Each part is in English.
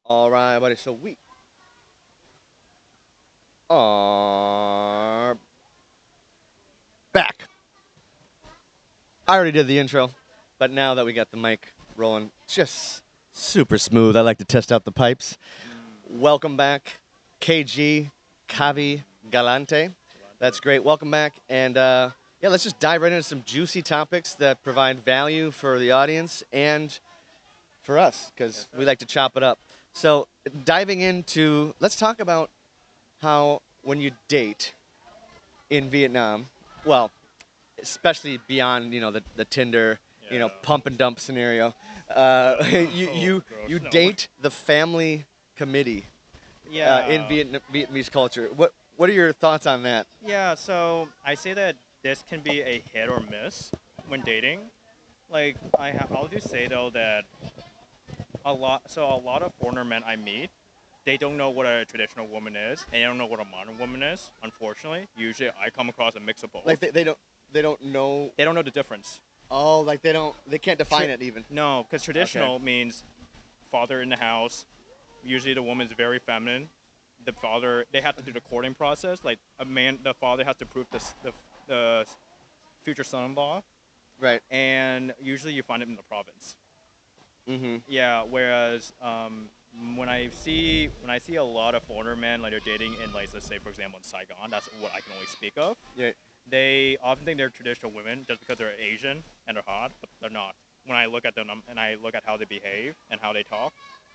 All right, buddy. So we are back. I already did the intro, but now that we got the mic rolling, just super smooth. I like to test out the pipes. Welcome back, KG, Kavi, Galante. That's great. Welcome back. And yeah, let's just dive right into some juicy topics that provide value for the audience and for us, because we like to chop it up. So diving into, let's talk about how when you date in Vietnam, well, especially beyond the Tinder pump and dump scenario, you date the family committee in Vietnamese culture. What are your thoughts on that? Yeah, so I say that this can be a hit or miss when dating. Like I'll just say though that a lot of foreigner men I meet, they don't know what a traditional woman is, and they don't know what a modern woman is. Unfortunately, usually I come across a mix of both. Like they don't know. They don't know the difference. Oh, like they can't define it even. No, because traditional means father in the house. Usually the woman's very feminine. The father, they have to do the courting process. Like the father has to prove the future son-in-law. Right. And usually you find it in the province. Mm-hmm. Yeah. Whereas when I see a lot of foreigner men, like they're dating in, like, let's say for example in Saigon, that's what I can only speak of. Yeah. They often think they're traditional women just because they're Asian and they're hot, but they're not. When I look at them and I look at how they behave and how they talk,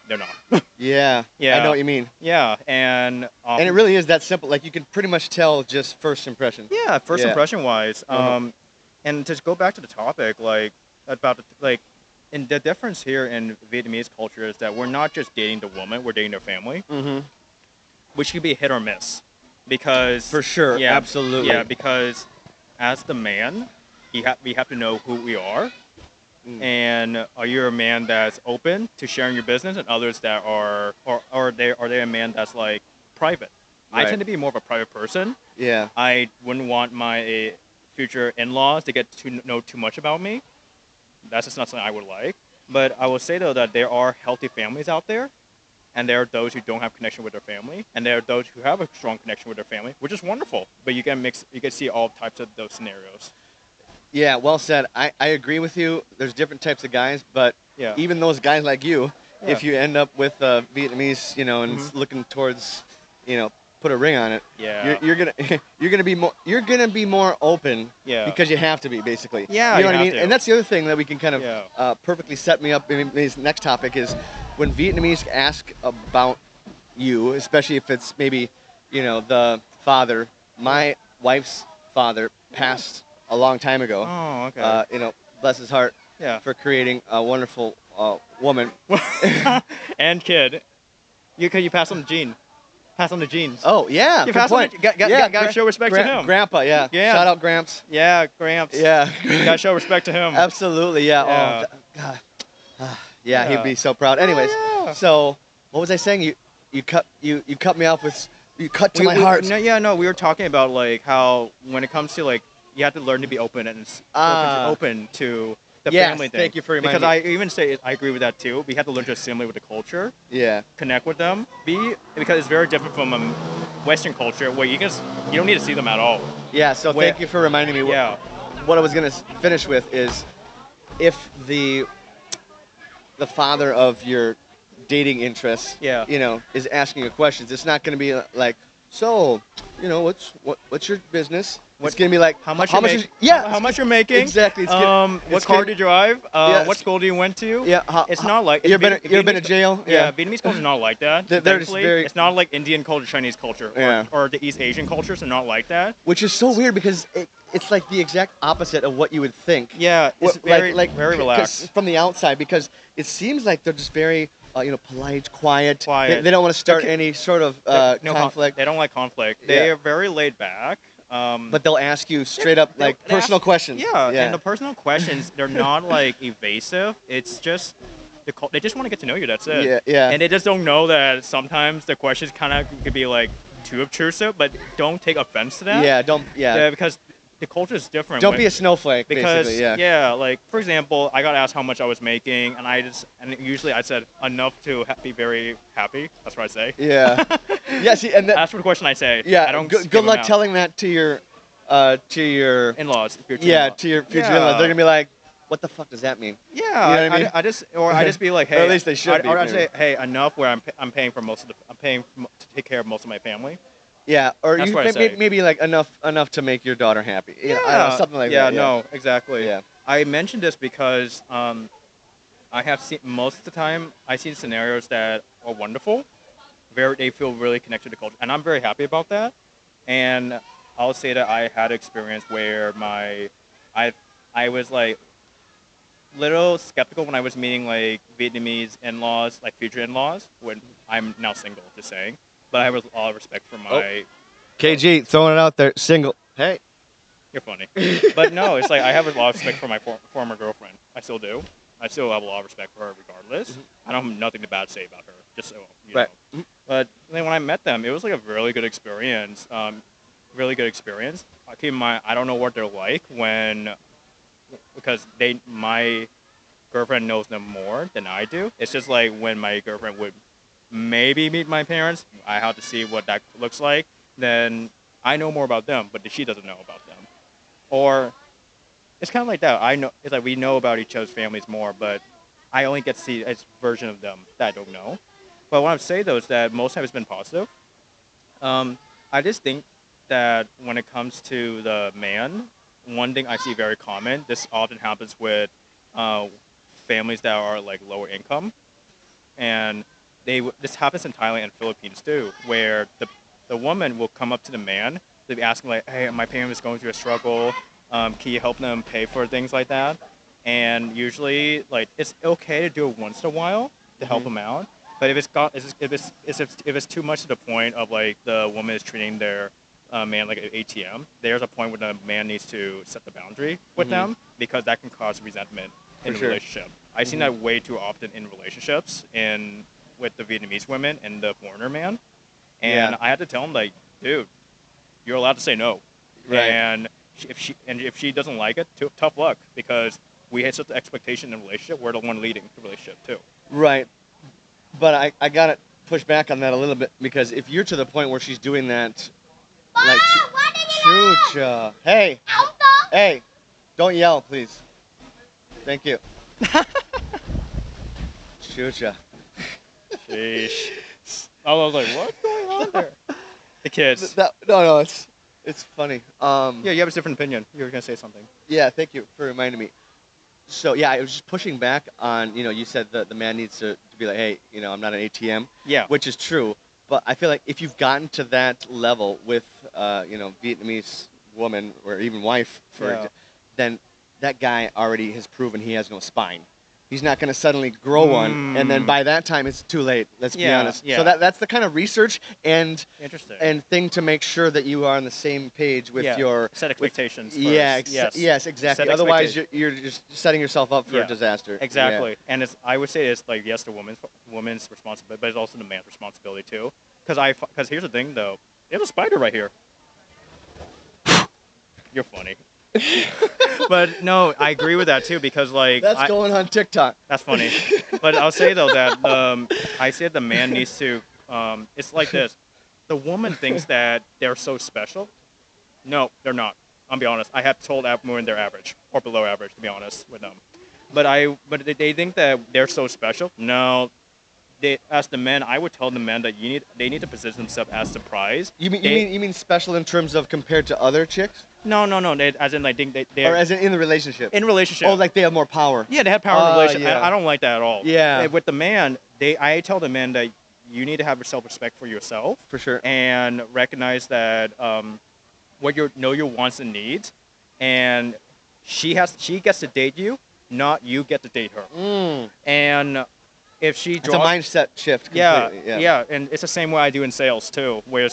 they're not. Yeah. Yeah. I know what you mean. Yeah, and it really is that simple. Like you can pretty much tell just first impression. Yeah, first impression wise. Uh-huh. And to go back to the topic, like and the difference here in Vietnamese culture is that we're not just dating the woman, we're dating their family, which could be a hit or miss, because For sure. yeah, Absolutely. yeah, because as the man, we have to know who we are. And are you a man that's open to sharing your business, and others that are they a man that's like private? Right. I tend to be more of a private person. Yeah. I wouldn't want my future in-laws to get to know too much about me. That's just not something I would like. But I will say though that there are healthy families out there, and there are those who don't have connection with their family, and there are those who have a strong connection with their family, which is wonderful. But you can see all types of those scenarios. Yeah, well said. I agree with you. There's different types of guys, but even those guys like you, if you end up with Vietnamese, and looking towards, put a ring on it, you're gonna be more open, because you have to be, basically. Yeah, you know what I mean. to. And that's the other thing that we can kind of perfectly set me up in this next topic is when Vietnamese ask about you, especially if it's maybe, the father. My wife's father passed a long time ago. Oh, okay. Bless his heart. Yeah. For creating a wonderful woman. And kid. You pass on the gene. Pass on the genes. Oh yeah. You good point. Gotta show respect to him. Grandpa, yeah. Shout out Gramps. Yeah, Gramps. Yeah. Gotta show respect to him. Absolutely, yeah. Yeah. Oh God. Yeah, he'd be so proud. Anyways, so what was I saying? You cut me off with my heart. No, we were talking about like how when it comes to like you have to learn to be open and open to the family thing. Thank you for reminding me. me. Because I even say I agree with that too. We have to learn to assimilate with the culture. Yeah. Connect with them. Because it's very different from Western culture where you don't need to see them at all. Yeah. So thank you for reminding me. What I was gonna finish with is if the father of your dating interests, is asking you questions, it's not gonna be like, so, what's your business? It's gonna be like how much you're making. Exactly. What car do you drive? What school do you went to? Yeah. It's not like you ever been to jail? Yeah. Vietnamese culture is not like that. They're just very. It's not like Indian culture, Chinese culture, or the East Asian cultures are not like that. Which is so weird because it's like the exact opposite of what you would think. Yeah. It's very relaxed from the outside, because it seems like they're just very. Polite, quiet. They don't want to start any sort of conflict. They don't like conflict. They are very laid back. But they'll ask you straight up, like, personal questions. Yeah, and the personal questions, they're not, like, evasive. It's just, they just want to get to know you, that's it. Yeah. And they just don't know that sometimes the questions kind of could be, like, too obtrusive, but don't take offense to that. Yeah, don't. Because the culture is different. Don't be a snowflake, because basically, yeah. like for example, I got asked how much I was making, and usually I said enough to be very happy. That's what I say. Yeah. Yeah, see, and Ask for the question, I say. yeah, I don't good luck telling that to your in-laws. yeah, to your future in-laws. They're gonna be like, what the fuck does that mean? Yeah, you know what I mean? I just be like, hey, or at least they should be. Or I say, hey, enough where I'm paying for I'm paying to take care of most of my family. Yeah, or That's you what I say. maybe like enough to make your daughter happy. You know, I don't know, something like that. Yeah, no, exactly. Yeah. I mentioned this because I have seen most of the time I see scenarios that are wonderful, they feel really connected to culture, and I'm very happy about that. And I'll say that I had an experience where I was like little skeptical when I was meeting like Vietnamese in-laws, like future in-laws, when I'm now single, just saying. But I have a lot of respect for my. KG throwing it out there, single. Hey, you're funny. But no, it's like I have a lot of respect for my former girlfriend. I still do. I still have a lot of respect for her, regardless. I don't have nothing bad to say about her. Just so you know. But then when I met them, it was like a really good experience. Really good experience. Keep in mind, I don't know what they're like because my girlfriend knows them more than I do. It's just like when my girlfriend would maybe meet my parents, I have to see what that looks like. Then I know more about them, but she doesn't know about them. Or it's kind of like that. I know it's like we know about each other's families more, but I only get to see a version of them that I don't know. But what I'm saying though is that most times it's been positive. I just think that when it comes to the man, one thing I see very common. This often happens with families that are like lower income, and this happens in Thailand and Philippines too, where the woman will come up to the man, they'll be asking like, hey, my parent is going through a struggle, can you help them pay for things like that? And usually like it's okay to do it once in a while to help them out, but if it's too much to the point of like the woman is treating their man like an ATM, there's a point where the man needs to set the boundary with them, because that can cause resentment in the relationship. I've seen that way too often in relationships with the Vietnamese women and the foreigner man. And I had to tell him like, dude, you're allowed to say no. Right. And if she doesn't like it, tough luck, because we had such an expectation in the relationship. We're the one leading the relationship too. Right. But I got to push back on that a little bit, because if you're to the point where she's doing that, like, chucha. Hey, hey, don't yell, please. Thank you. Chucha. Sheesh. I was like, what's going on there? The kids. No, it's funny. Yeah, you have a different opinion. You were gonna say something. Yeah, thank you for reminding me. So yeah, I was just pushing back on, you said that the man needs to be like, hey, I'm not an ATM. Yeah. Which is true, but I feel like if you've gotten to that level with, Vietnamese woman or even wife, then that guy already has proven he has no spine. He's not going to suddenly grow one, and then by that time it's too late. Let's be honest. Yeah. So that's the kind of research and thing to make sure that you are on the same page with your set expectations. Yes, exactly. Otherwise, you're just setting yourself up for a disaster. Exactly. Yeah. And I would say it's like, yes, the woman's responsibility, but it's also the man's responsibility too. Because here's the thing though, there's a spider right here. You're funny. But no, I agree with that too, because like that's going on TikTok. That's funny. But I'll say though that I said the man needs to. It's like this: the woman thinks that they're so special. No, they're not. I'll be honest. I have told women they're average or below average, to be honest with them. But they think that they're so special. No. As the men, I would tell the men that they need to position themselves as the prize. You mean special in terms of compared to other chicks? No. As in, I think they or as in the relationship. In relationship. Oh, like they have more power. Yeah, they have power in the relationship. Yeah. I don't like that at all. Yeah. With the man, I tell the men that you need to have self-respect for yourself. For sure. And recognize that what your wants and needs, and she gets to date you, not you get to date her. And if she draws, it's a mindset shift. Completely. Yeah, and it's the same way I do in sales too. Where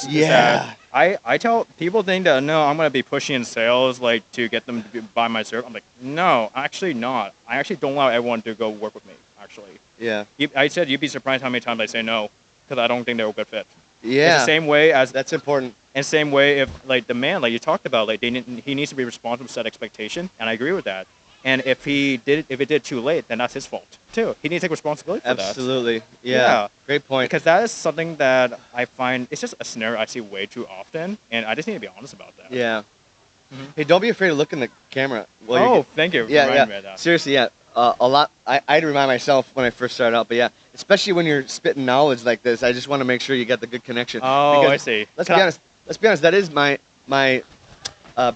I tell people think that no, I'm gonna be pushing in sales like to get them to buy my service. I'm like, no, actually not. I actually don't allow everyone to go work with me. Actually, yeah. I said you'd be surprised how many times I say no, because I don't think they're a good fit. Yeah. It's the same way as that's important. And same way, if like the man, like you talked about, like he needs to be responsible, set expectation, and I agree with that. And if if it did too late, then that's his fault too. He needs to take responsibility for that. Absolutely. Yeah. Yeah. Great point. Because that is something that I find it's just a scenario I see way too often, and I just need to be honest about that. Yeah. Mhm. Hey, don't be afraid to look in the camera. While you're Thank you. Yeah, Reminding yeah. me of that. Seriously, yeah. A lot. I had to remind myself when I first started out, but yeah, especially when you're spitting knowledge like this, I just want to make sure you get the good connection. Oh, Because I see. Let's be honest. Let's be honest. That is my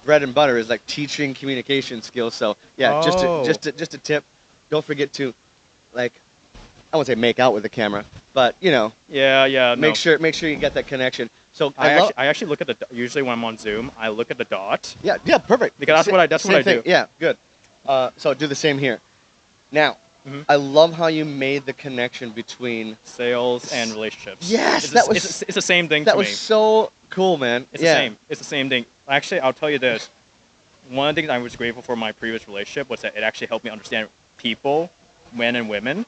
bread and butter is like teaching communication skills. So yeah, Oh. just a tip. Don't forget to, like, I won't say make out with the camera, but you know, Yeah, yeah. make no. sure you get that connection. So I actually look at usually when I'm on Zoom, I look at the dot. yeah, perfect. Because that's what I Same thing. do. Yeah, good. So do the same here. Now, Mhm. I love how you made the connection between. Sales and relationships. Yes, It's the same thing that to was me. so cool, man. It's yeah. the same. It's the same thing. Actually, I'll tell you this. One of the things I was grateful for in my previous relationship was that it actually helped me understand people, men and women,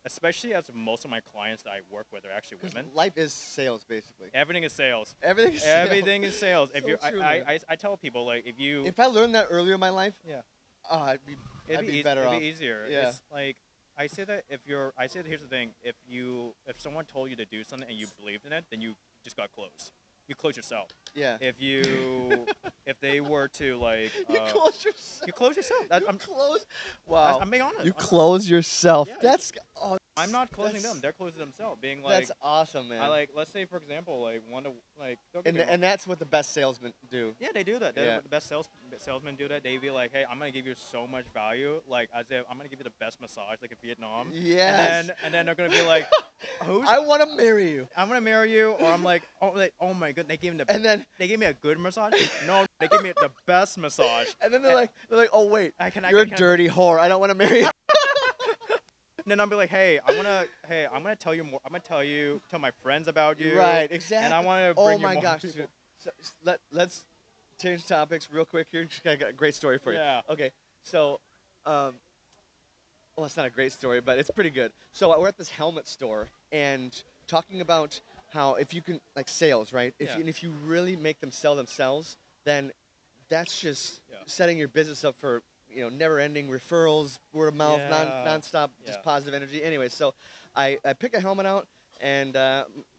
especially as most of my clients that I work with are actually 'Cause women. life is sales, basically. Everything is sales. Everything is sales. Everything is sales. If So you, true, man. I tell people like if you, If I learned that earlier in my life, yeah, I'd be better it'd off. be easier. Yeah. It's like I say that I say that here's the thing. If someone told you to do something and you believed in it, then you just got close. You close yourself. Yeah. If they were to like, you close yourself. you close yourself. You close. Wow. I'm being honest. You close yourself. Yeah, That's. I'm not closing that's- them. They're closing themselves. Being like, That's awesome, man. I like. Let's say for example, like one to like. don't get And me wrong. and that's what the best salesmen do. Yeah, they do that. Yeah. The best salesmen do that. They be like, "Hey, I'm gonna give you so much value. Like, as if I'm gonna give you the best massage, like in Vietnam." Yes. And then they're gonna be like, "Who's? I want to marry you. I'm gonna marry you." Or I'm like, "Oh my god, they gave me And then they gave me a good massage." No, they gave me the best massage. and then they're like, oh wait, I can- you're I a can- dirty whore. I don't want to marry you. And then I'll be like, "Hey, I'm gonna tell you more. I'm gonna tell my friends about you." Right, exactly. And I want to Oh bring you my more gosh. people. So, let's change topics real quick here. I got a great story for you. Yeah. Okay. So, well, it's not a great story, but it's pretty good. So we're at this helmet store and talking about how if you can, like, sales, right? Yeah. If you really make them sell themselves, then that's just Yeah. setting your business up for, never-ending referrals, word of mouth, Yeah. non-stop, Yeah. just positive energy. Anyway, so I pick a helmet out and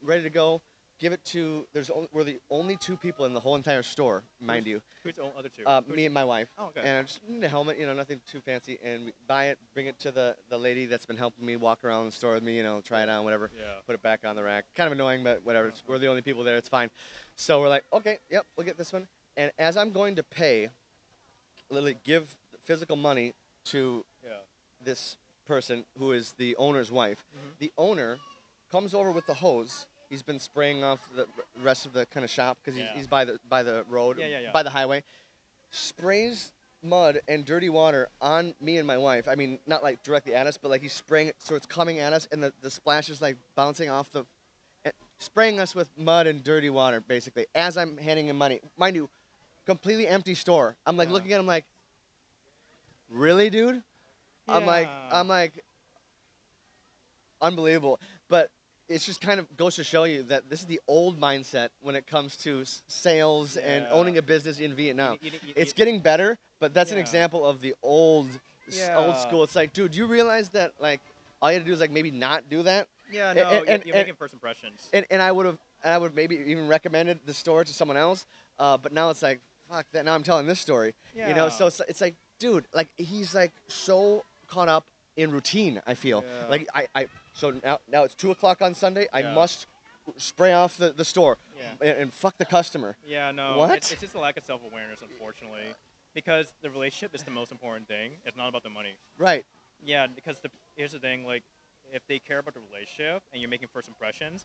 ready to go. Give it to. We're the only two people in the whole entire store, mind you. Who's the other two? Me and my wife. Oh, okay. And I just need a helmet, nothing too fancy. And we buy it, bring it to the lady that's been helping me walk around the store with me, try it on, whatever. Yeah. Put it back on the rack. Kind of annoying, but whatever. We're the only people there. It's fine. So we're like, okay, yep, we'll get this one. And as I'm going to pay, literally give physical money to Yeah. this person who is the owner's wife, Mhm. the owner comes over with the hose. He's been spraying off the rest of the kind of shop because Yeah. he's by the road, Yeah. by the highway. Sprays mud and dirty water on me and my wife. I mean, not like directly at us, but like he's spraying it so it's coming at us, and the splash is like bouncing off spraying us with mud and dirty water, basically, as I'm handing him money. Mind you, completely empty store. I'm like Yeah. looking at him like, really, dude? I'm Yeah. like, unbelievable. But it's just kind of goes to show you that this is the old mindset when it comes to sales and Yeah. owning a business in Vietnam. You- It's getting better, but that's an Yeah. example of the old Yeah. school. It's like, dude, you realize that like all you had to do is like maybe not do that. Yeah, no, And- you're making first impressions. And I would maybe even recommended the store to someone else. But now it's like, fuck that. Now I'm telling this story. Yeah. So it's like, dude, like he's like so caught up in routine. I feel Yeah. like so now it's 2 o'clock on Sunday. I Yeah. must spray off the store Yeah. and fuck the customer. Yeah, no. What? It's just a lack of self-awareness, unfortunately, because the relationship is the most important thing. It's not about the money. Right. Yeah, because here's the thing, like, if they care about the relationship and you're making first impressions,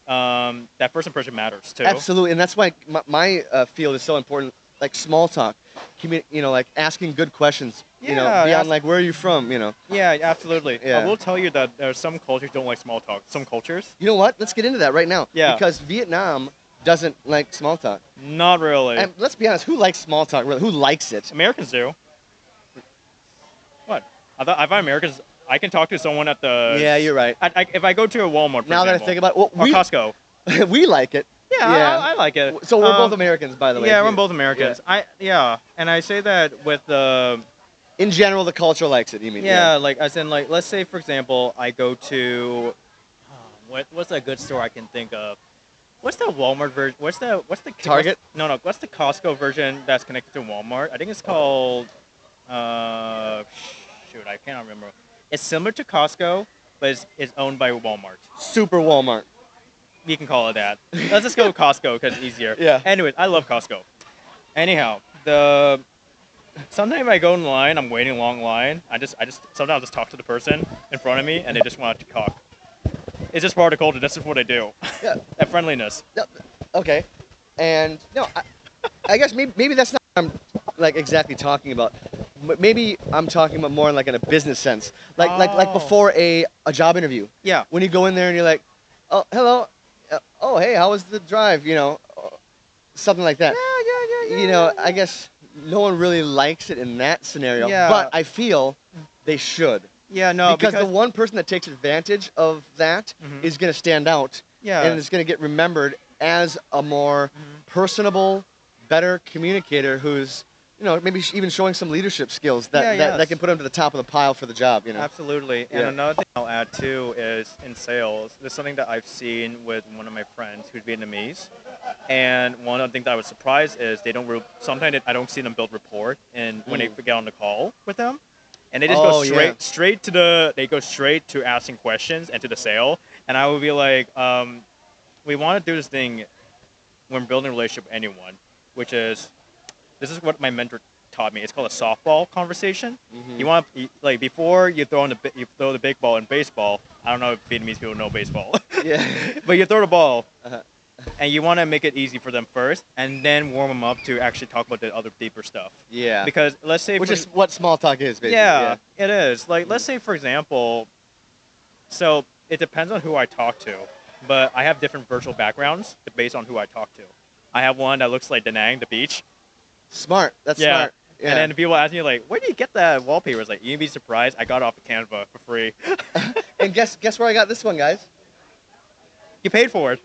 that first impression matters too. Absolutely, and that's why my field is so important. Like small talk, like asking good questions. Yeah, beyond like where are you from? Yeah, absolutely. Yeah. I will tell you that there are some cultures don't like small talk. Some cultures, You know what? Let's get into that right now. Yeah. Because Vietnam doesn't like small talk. not really. And let's be honest, who likes small talk? Really? Who likes it? Americans do. What? I find Americans. I can talk to someone at the. Yeah, you're right. If I go to a Walmart, for Now that I example, think about it, well, or Costco. we like it. Yeah, Yeah. I like it. So we're both Americans, by the way. Yeah, we're too. both Americans. And I say that with the In general, the culture likes it. You mean? yeah, like as in like let's say for example, I go to what's a good store I can think of? What's the Walmart version? What's the Target? No, what's the Costco version that's connected to Walmart? I think it's called uh shoot, I cannot remember. It's similar to Costco, but it's owned by Walmart. Super Walmart. We can call it that. Let's just go with Costco because it's easier. Yeah. Anyways, I love Costco. Anyhow, the sometimes I go in line, I'm waiting a long line. I just sometimes I'll just talk to the person in front of me, and they just want to talk. It's just part of the culture. That's just what I do. Yeah. That friendliness. No, okay. And no, I guess maybe that's not what I'm like exactly talking about. Maybe I'm talking about more like in a business sense, like Oh. before a job interview. Yeah. When you go in there and you're like, oh hello, oh hey, how was the drive? You know, something like that. Yeah. You know, I guess no one really likes it in that scenario. Yeah. But I feel they should. Yeah. No. because the one person that takes advantage of that Mhm. is going to stand out Yeah. and is going to get remembered as a more personable, better communicator who's, you know, maybe even showing some leadership skills that, Yeah, that yes. can put him to the top of the pile for the job, you know. Absolutely. And Yeah. another thing I'll add too is in sales, there's something that I've seen with one of my friends who's Vietnamese. And one of the things that I was surprised is they don't sometimes I don't see them build rapport and when they get on the call with them. And they just Oh, go straight to they go straight to asking questions and to the sale. And I would be like, we want to do this thing when building a relationship with anyone, which is this is what my mentor taught me. It's called a softball conversation. Mhm. You want like before you throw the big ball in baseball. I don't know if Vietnamese people know baseball, Yeah. but you throw the ball, Uh-huh. and you want to make it easy for them first, and then warm them up to actually talk about the other deeper stuff. Yeah. Because let's say Which for- is what small talk is, basically. yeah, it is. Like let's say for example, so it depends on who I talk to, but I have different virtual backgrounds based on who I talk to. I have one that looks like Da Nang, the beach. Smart. That's Yeah. smart. Yeah. And then people ask me like, where do you get that wallpaper? It's like, you'd be surprised. I got it off of Canva for free. And guess where I got this one, guys? You paid for it.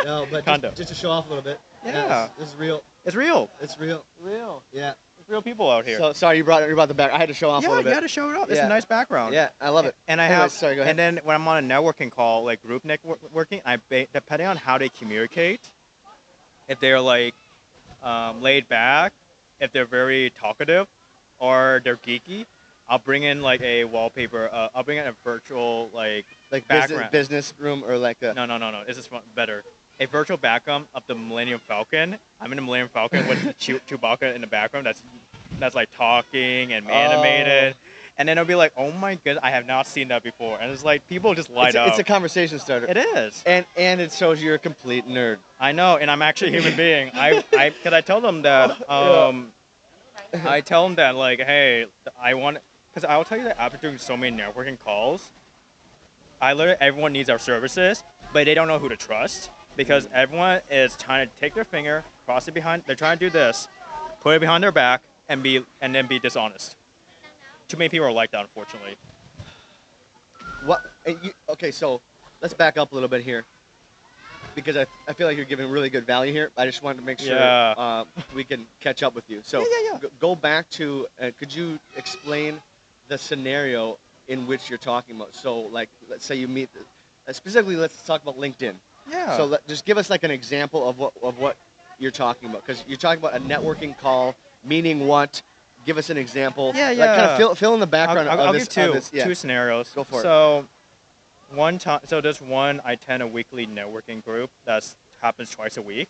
No, but Condo. just to show off a little bit. Yeah. This is real. It's real. It's real. Real. Yeah. It's real people out here. So sorry you brought the back. I had to show off a yeah, little you bit. got to show it off. It's Yeah. a nice background. Yeah, I love it. And I Anyways, have. sorry, go ahead. And then when I'm on a networking call, like group networking, depending on how they communicate, if they're like laid back, if they're very talkative, or they're geeky, I'll bring in like a wallpaper. I'll bring in a virtual like background. business room or like a No. This is better. A virtual background of the Millennium Falcon. I'm in the Millennium Falcon with Chewbacca in the background. That's like talking and animated. And then it'll be like, oh my goodness, I have not seen that before. And it's like people just light up. It's a conversation starter. It is. And it shows you're a complete nerd. I know, and I'm actually a human being. Because I tell them that. I tell them that like, hey, because I will tell you that after doing so many networking calls, everyone needs our services, but they don't know who to trust because everyone is trying to take their finger, cross it behind. They're trying to do this, put it behind their back, and then be dishonest. Too many people are like that, unfortunately. Okay, so let's back up a little bit here because I feel like you're giving really good value here. I just wanted to make sure Yeah. we can catch up with you. So Yeah. Go back to could you explain the scenario in which you're talking about? So like let's say you meet specifically let's talk about LinkedIn. Yeah. So just give us like an example of what you're talking about because you're talking about a networking call, meaning what? Give us an example. Yeah. Like kind of fill in the background I'll of give this. two scenarios. Go for it. So there's one I attend a weekly networking group that happens twice a week.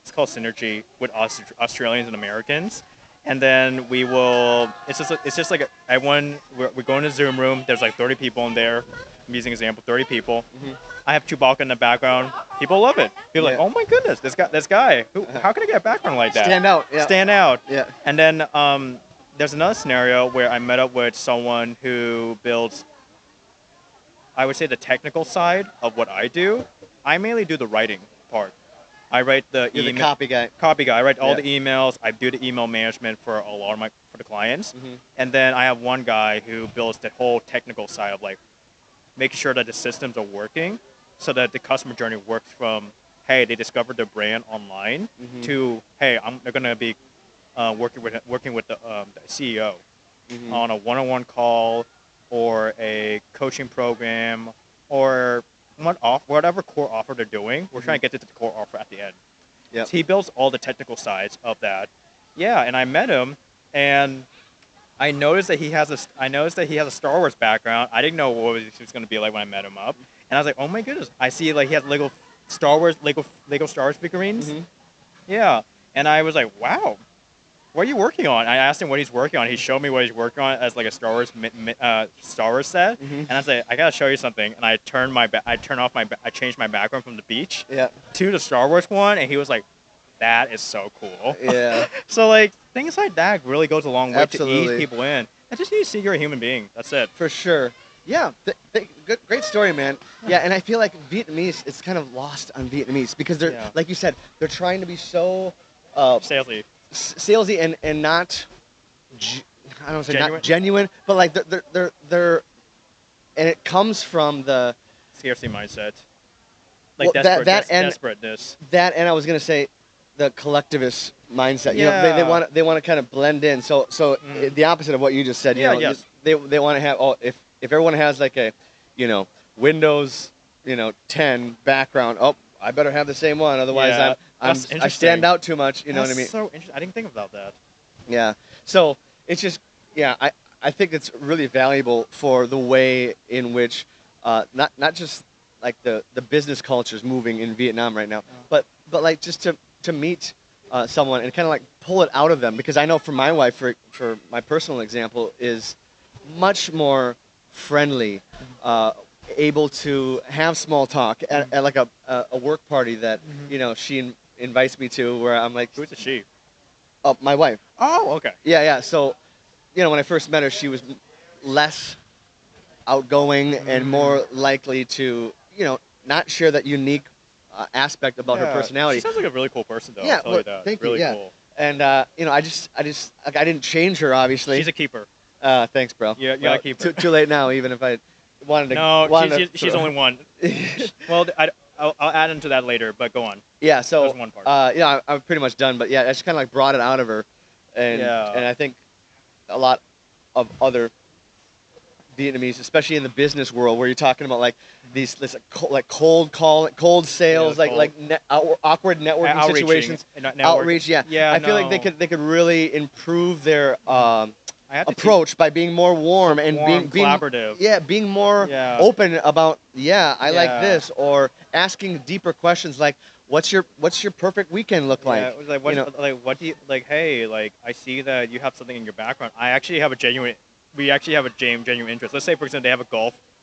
It's called Synergy with Australians and Americans. And then we will. It's just like everyone. We go in a Zoom room. There's like 30 people in there. I'm using an example. 30 people. Mhm. I have Chewbacca in the background. People love it. People are like, Yeah. oh my goodness, this guy. How can I get a background like that? Stand out. Yeah. Stand out. Yeah. And then there's another scenario where I met up with someone who builds, I would say, the technical side of what I do. I mainly do the writing part. I write the You're the email. copy guy. Copy guy. I write all Yeah. the emails. I do the email management for a lot of for the clients. Mhm. And then I have one guy who builds the whole technical side of like making sure that the systems are working so that the customer journey works from hey, they discovered the brand online to, hey, they're gonna be working with the CEO on a one-on-one call or a coaching program or whatever core offer they're doing. We're trying to get to the core offer at the end. Yep. So he builds all the technical sides of that. Yeah, and I met him, and I noticed that he has a Star Wars background. I didn't know what he was going to be like when I met him up, and I was like, oh my goodness! I see like he has Lego Star Wars figurines. Mm-hmm. Yeah, and I was like, wow, what are you working on? I asked him what he's working on. He showed me what he's working on as like a Star Wars set, Mm-hmm. and I was like, I gotta show you something. And I changed my background from the beach Yeah. to the Star Wars one, and he was like, that is so cool. Yeah. So like things like that really goes a long way to Absolutely. ease people in. I just need to see you're a human being. That's it. For sure. Yeah, good, great story, man. Yeah, and I feel like Vietnamese, it's kind of lost on Vietnamese because they're, Yeah. like you said, they're trying to be so Salesy. salesy and not, I don't say Genuine? not genuine, but like they're, and it comes from the Scarcity mindset. Like well, that and desperateness. that, and I was gonna say, the collectivist mindset. You know, Yeah. they want to kind of blend in. So the opposite of what you just said. You Yeah, know, yes. they want to have if everyone has like a, you know, Windows 10 background. Oh, I better have the same one, otherwise Yeah, I that's stand interesting. out too much. You know what I mean? That's so interesting. I didn't think about that. Yeah. So it's just, yeah, I think it's really valuable for the way in which not just like the business culture is moving in Vietnam right now, but like just to meet someone and kind of like pull it out of them, because I know for my wife, for my personal example, is much more friendly, able to have small talk at like a work party that she invites me to, where I'm like, Who's a she? oh, my wife. Oh, okay. Yeah. So, when I first met her, she was less outgoing and more likely to, not share that unique aspect about her personality. She sounds like a really cool person, though. Yeah, I'll tell well, you that. thank you, Really yeah. cool. And I just like, I didn't change her, obviously. She's a keeper. Thanks, bro. Yeah, you gotta keep her. Too late now, even if I wanted to. No, she's only one. Well, I'll add into that later, but go on. Yeah, so There's one part. I'm pretty much done, but yeah, I just kind of like brought it out of her, and I think a lot of other Vietnamese, especially in the business world, where you're talking about like these cold sales, awkward networking Outreaching, situations, outreach. Yeah, I feel like they could really improve their approach by being more warm and being collaborative. being more open about I like this, or asking deeper questions like, what's your perfect weekend look like? Yeah, it was like, what do you like? Hey, like, I see that you have something in your background. We actually have a genuine interest. Let's say, for example,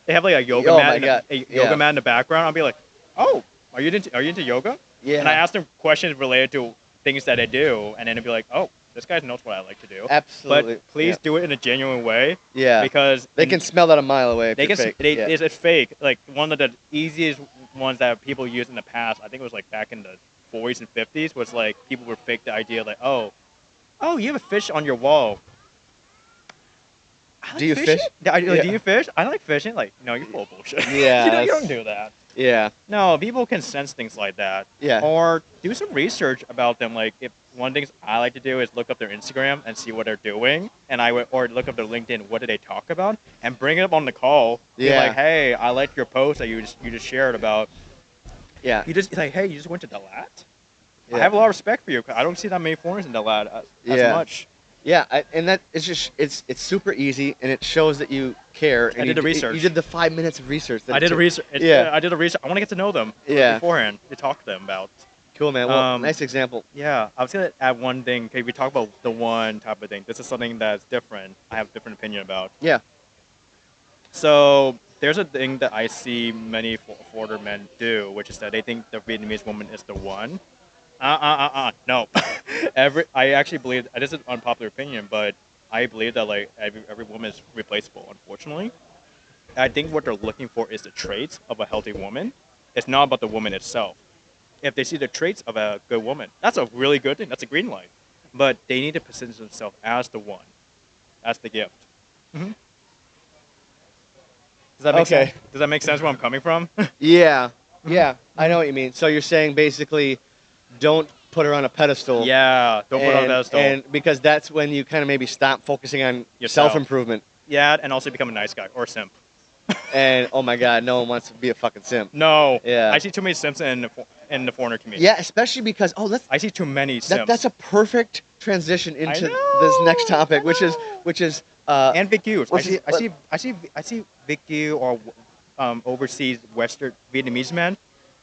they have like a yoga mat, yoga mat in the background. I'll be like, oh, are you into yoga? Yeah. And I ask them questions related to things that I do, and then it'd be like, oh, this guy knows what I like to do. Absolutely. But please do it in a genuine way. Yeah. Because they can smell that a mile away. It's fake. Like, one of the easiest ones that people used in the past, I think it was like back in the 40s and 50s, was like people would fake the idea like, oh, you have a fish on your wall. Do you fish? Do you fish? I like fishing. Like, no, you're full of bullshit. Yeah. you don't do that. Yeah. No, people can sense things like that. Yeah. Or do some research about them. Like, if one thing I like to do is look up their Instagram and see what they're doing, and or look up their LinkedIn. What do they talk about? And bring it up on the call. Be like, hey, I liked your post that you just shared about. Yeah. You just like, hey, you just went to Dalat. Yeah. I have a lot of respect for you. I don't see that many foreigners in Dalat as much. Yeah, and that it's just it's super easy, and it shows that you care. And I did the research. You did the 5 minutes of research. I did the research. Yeah, I did the research. I want to get to know them. Yeah. Beforehand, to talk to them about. Cool, man. Well, nice example. Yeah, I was gonna add one thing. Okay, we talk about the one type of thing. This is something that's different. I have a different opinion about. Yeah. So there's a thing that I see many foreigner men do, which is that they think the Vietnamese woman is the one. No. I actually believe, this is an unpopular opinion, but I believe that like every woman is replaceable, unfortunately. I think what they're looking for is the traits of a healthy woman. It's not about the woman itself. If they see the traits of a good woman, that's a really good thing. That's a green light. But they need to position themselves as the one. That's the gift. Mm-hmm. Does that make sense? Does that make sense where I'm coming from? Yeah. Yeah, I know what you mean. So you're saying basically, don't put her on a pedestal. Yeah, don't put it on a pedestal. And because that's when you kind of maybe stop focusing on Yourself. self improvement. Yeah, and also become a nice guy or simp. And oh my God, no one wants to be a fucking simp. No. Yeah. I see too many simps in the foreigner community. Yeah, especially because I see too many simps. that's a perfect transition into know, this next topic, I which is and VQs. which is- I see VQ or overseas Western Vietnamese men.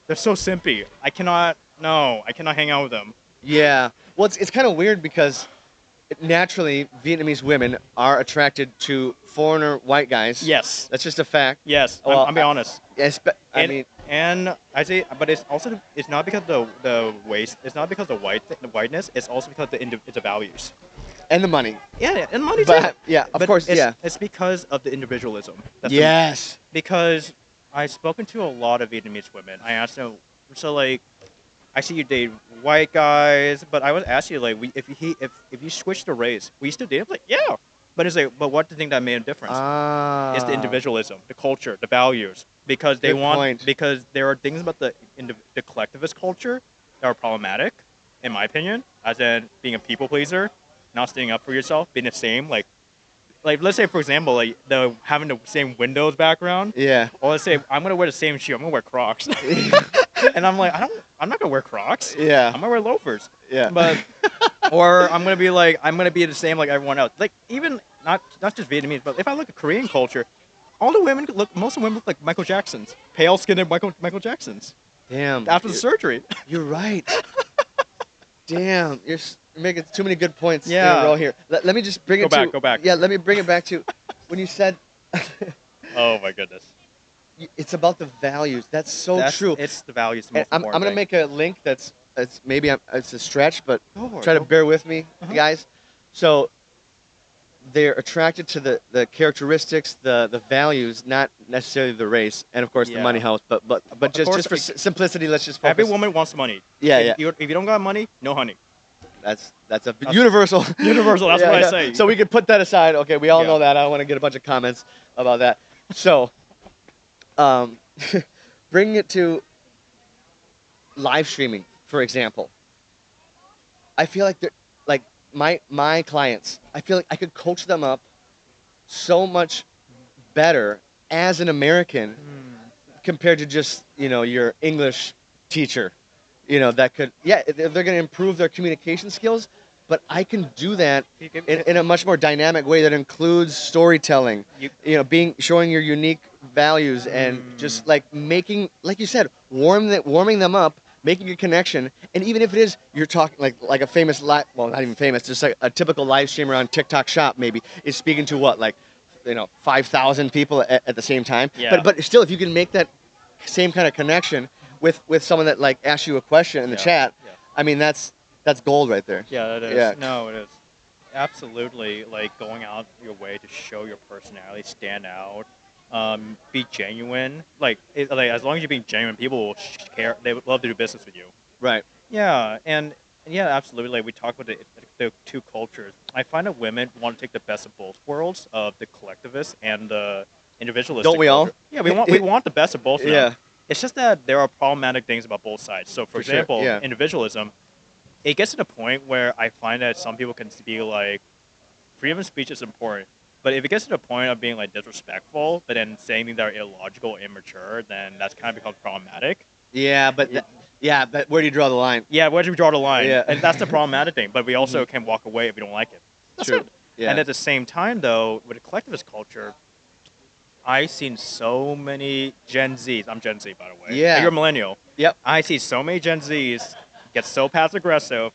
They're so simpy. I cannot hang out with them. yeah. Well, it's kind of weird because naturally Vietnamese women are attracted to foreigner white guys. Yes. That's just a fact. Yes. Well, I'm being honest. Yes, And I say, but it's not because the waste. It's not because the whiteness. It's also because it's the values. and the money. Yeah, and money too. But yeah, of course, it's, yeah. It's because of the individualism. Yes. Because I've spoken to a lot of Vietnamese women. I asked them, so like, I see you date white guys, but I would ask you like, if you switch the race, we still date? I'm like, yeah. But it's like, but what do you think that made a difference? It's the individualism, the culture, the values. Because they because there are things about the collectivist culture that are problematic, in my opinion, as in being a people pleaser, not standing up for yourself, being the same, like let's say for example, like having the same Windows background, Yeah. or let's say I'm gonna wear the same shoe, I'm gonna wear Crocs, and I'm like I'm not gonna wear Crocs, Yeah. I'm gonna wear loafers, Yeah. but or I'm gonna be the same like everyone else, like even not just Vietnamese, but if I look at Korean culture, all the women most of the women look like Michael Jacksons, pale skinned Michael Jacksons Damn. after the surgery. You're right. Damn. You're making too many good points Yeah. in a row here. Let me just bring Go back. Yeah, let me bring it back to when you said Oh my goodness, it's about the values. That's so true. It's the values. The And most I'm important gonna thing. make a link that's maybe it's a stretch, but Go for it, try to go. bear with me, Uh-huh. guys. So they're attracted to the characteristics, the values, not necessarily the race, and of course the Yeah. money helps. But Of just course, for simplicity, let's just focus. Every woman wants money. Yeah, if yeah. if you don't got money, no honey. That's universal. Universal. That's Yeah, what yeah. I say. So we could put that aside. Okay, we all Yeah. know that. I don't want to get a bunch of comments about that. So, um, bringing it to live streaming, for example. I feel like they're like my clients. I feel like I could coach them up so much better as an American compared to just your English teacher. That could they're going to improve their communication skills, but I can do that in a much more dynamic way that includes storytelling. Showing your unique values and just like making, like you said, warming them up, making a connection. And even if it is you're talking like a famous not even famous, just like a typical live streamer on TikTok Shop maybe is speaking to 5,000 people at the same time. Yeah. But still, if you can make that same kind of connection with someone that like asks you a question in the chat, Yeah. I mean that's gold right there. Yeah, it is. Yeah. No, it is. Absolutely, like going out your way to show your personality, stand out, be genuine. Like as long as you're being genuine, people will care. They would love to do business with you. Right. Yeah, and yeah, absolutely. Like we talk about the two cultures. I find that women want to take the best of both worlds, of the collectivist and the individualistic. Don't we all? culture. Yeah, we want the best of both of them. Yeah. It's just that there are problematic things about both sides. So, for For sure, example, yeah. individualism, it gets to the point where I find that some people can be like, freedom of speech is important. But if it gets to the point of being like disrespectful, but then saying things that are illogical, immature, then that's kind of becomes problematic. Yeah, but but where do you draw the line? Yeah, where do we draw the line? Yeah. And that's the problematic thing. But we also can walk away if we don't like it. That's True. it. Yeah. And at the same time, though, with the collectivist culture, I've seen so many Gen Zs. I'm Gen Z, by the way. Yeah. And you're a millennial. Yep. I see so many Gen Zs get so passive aggressive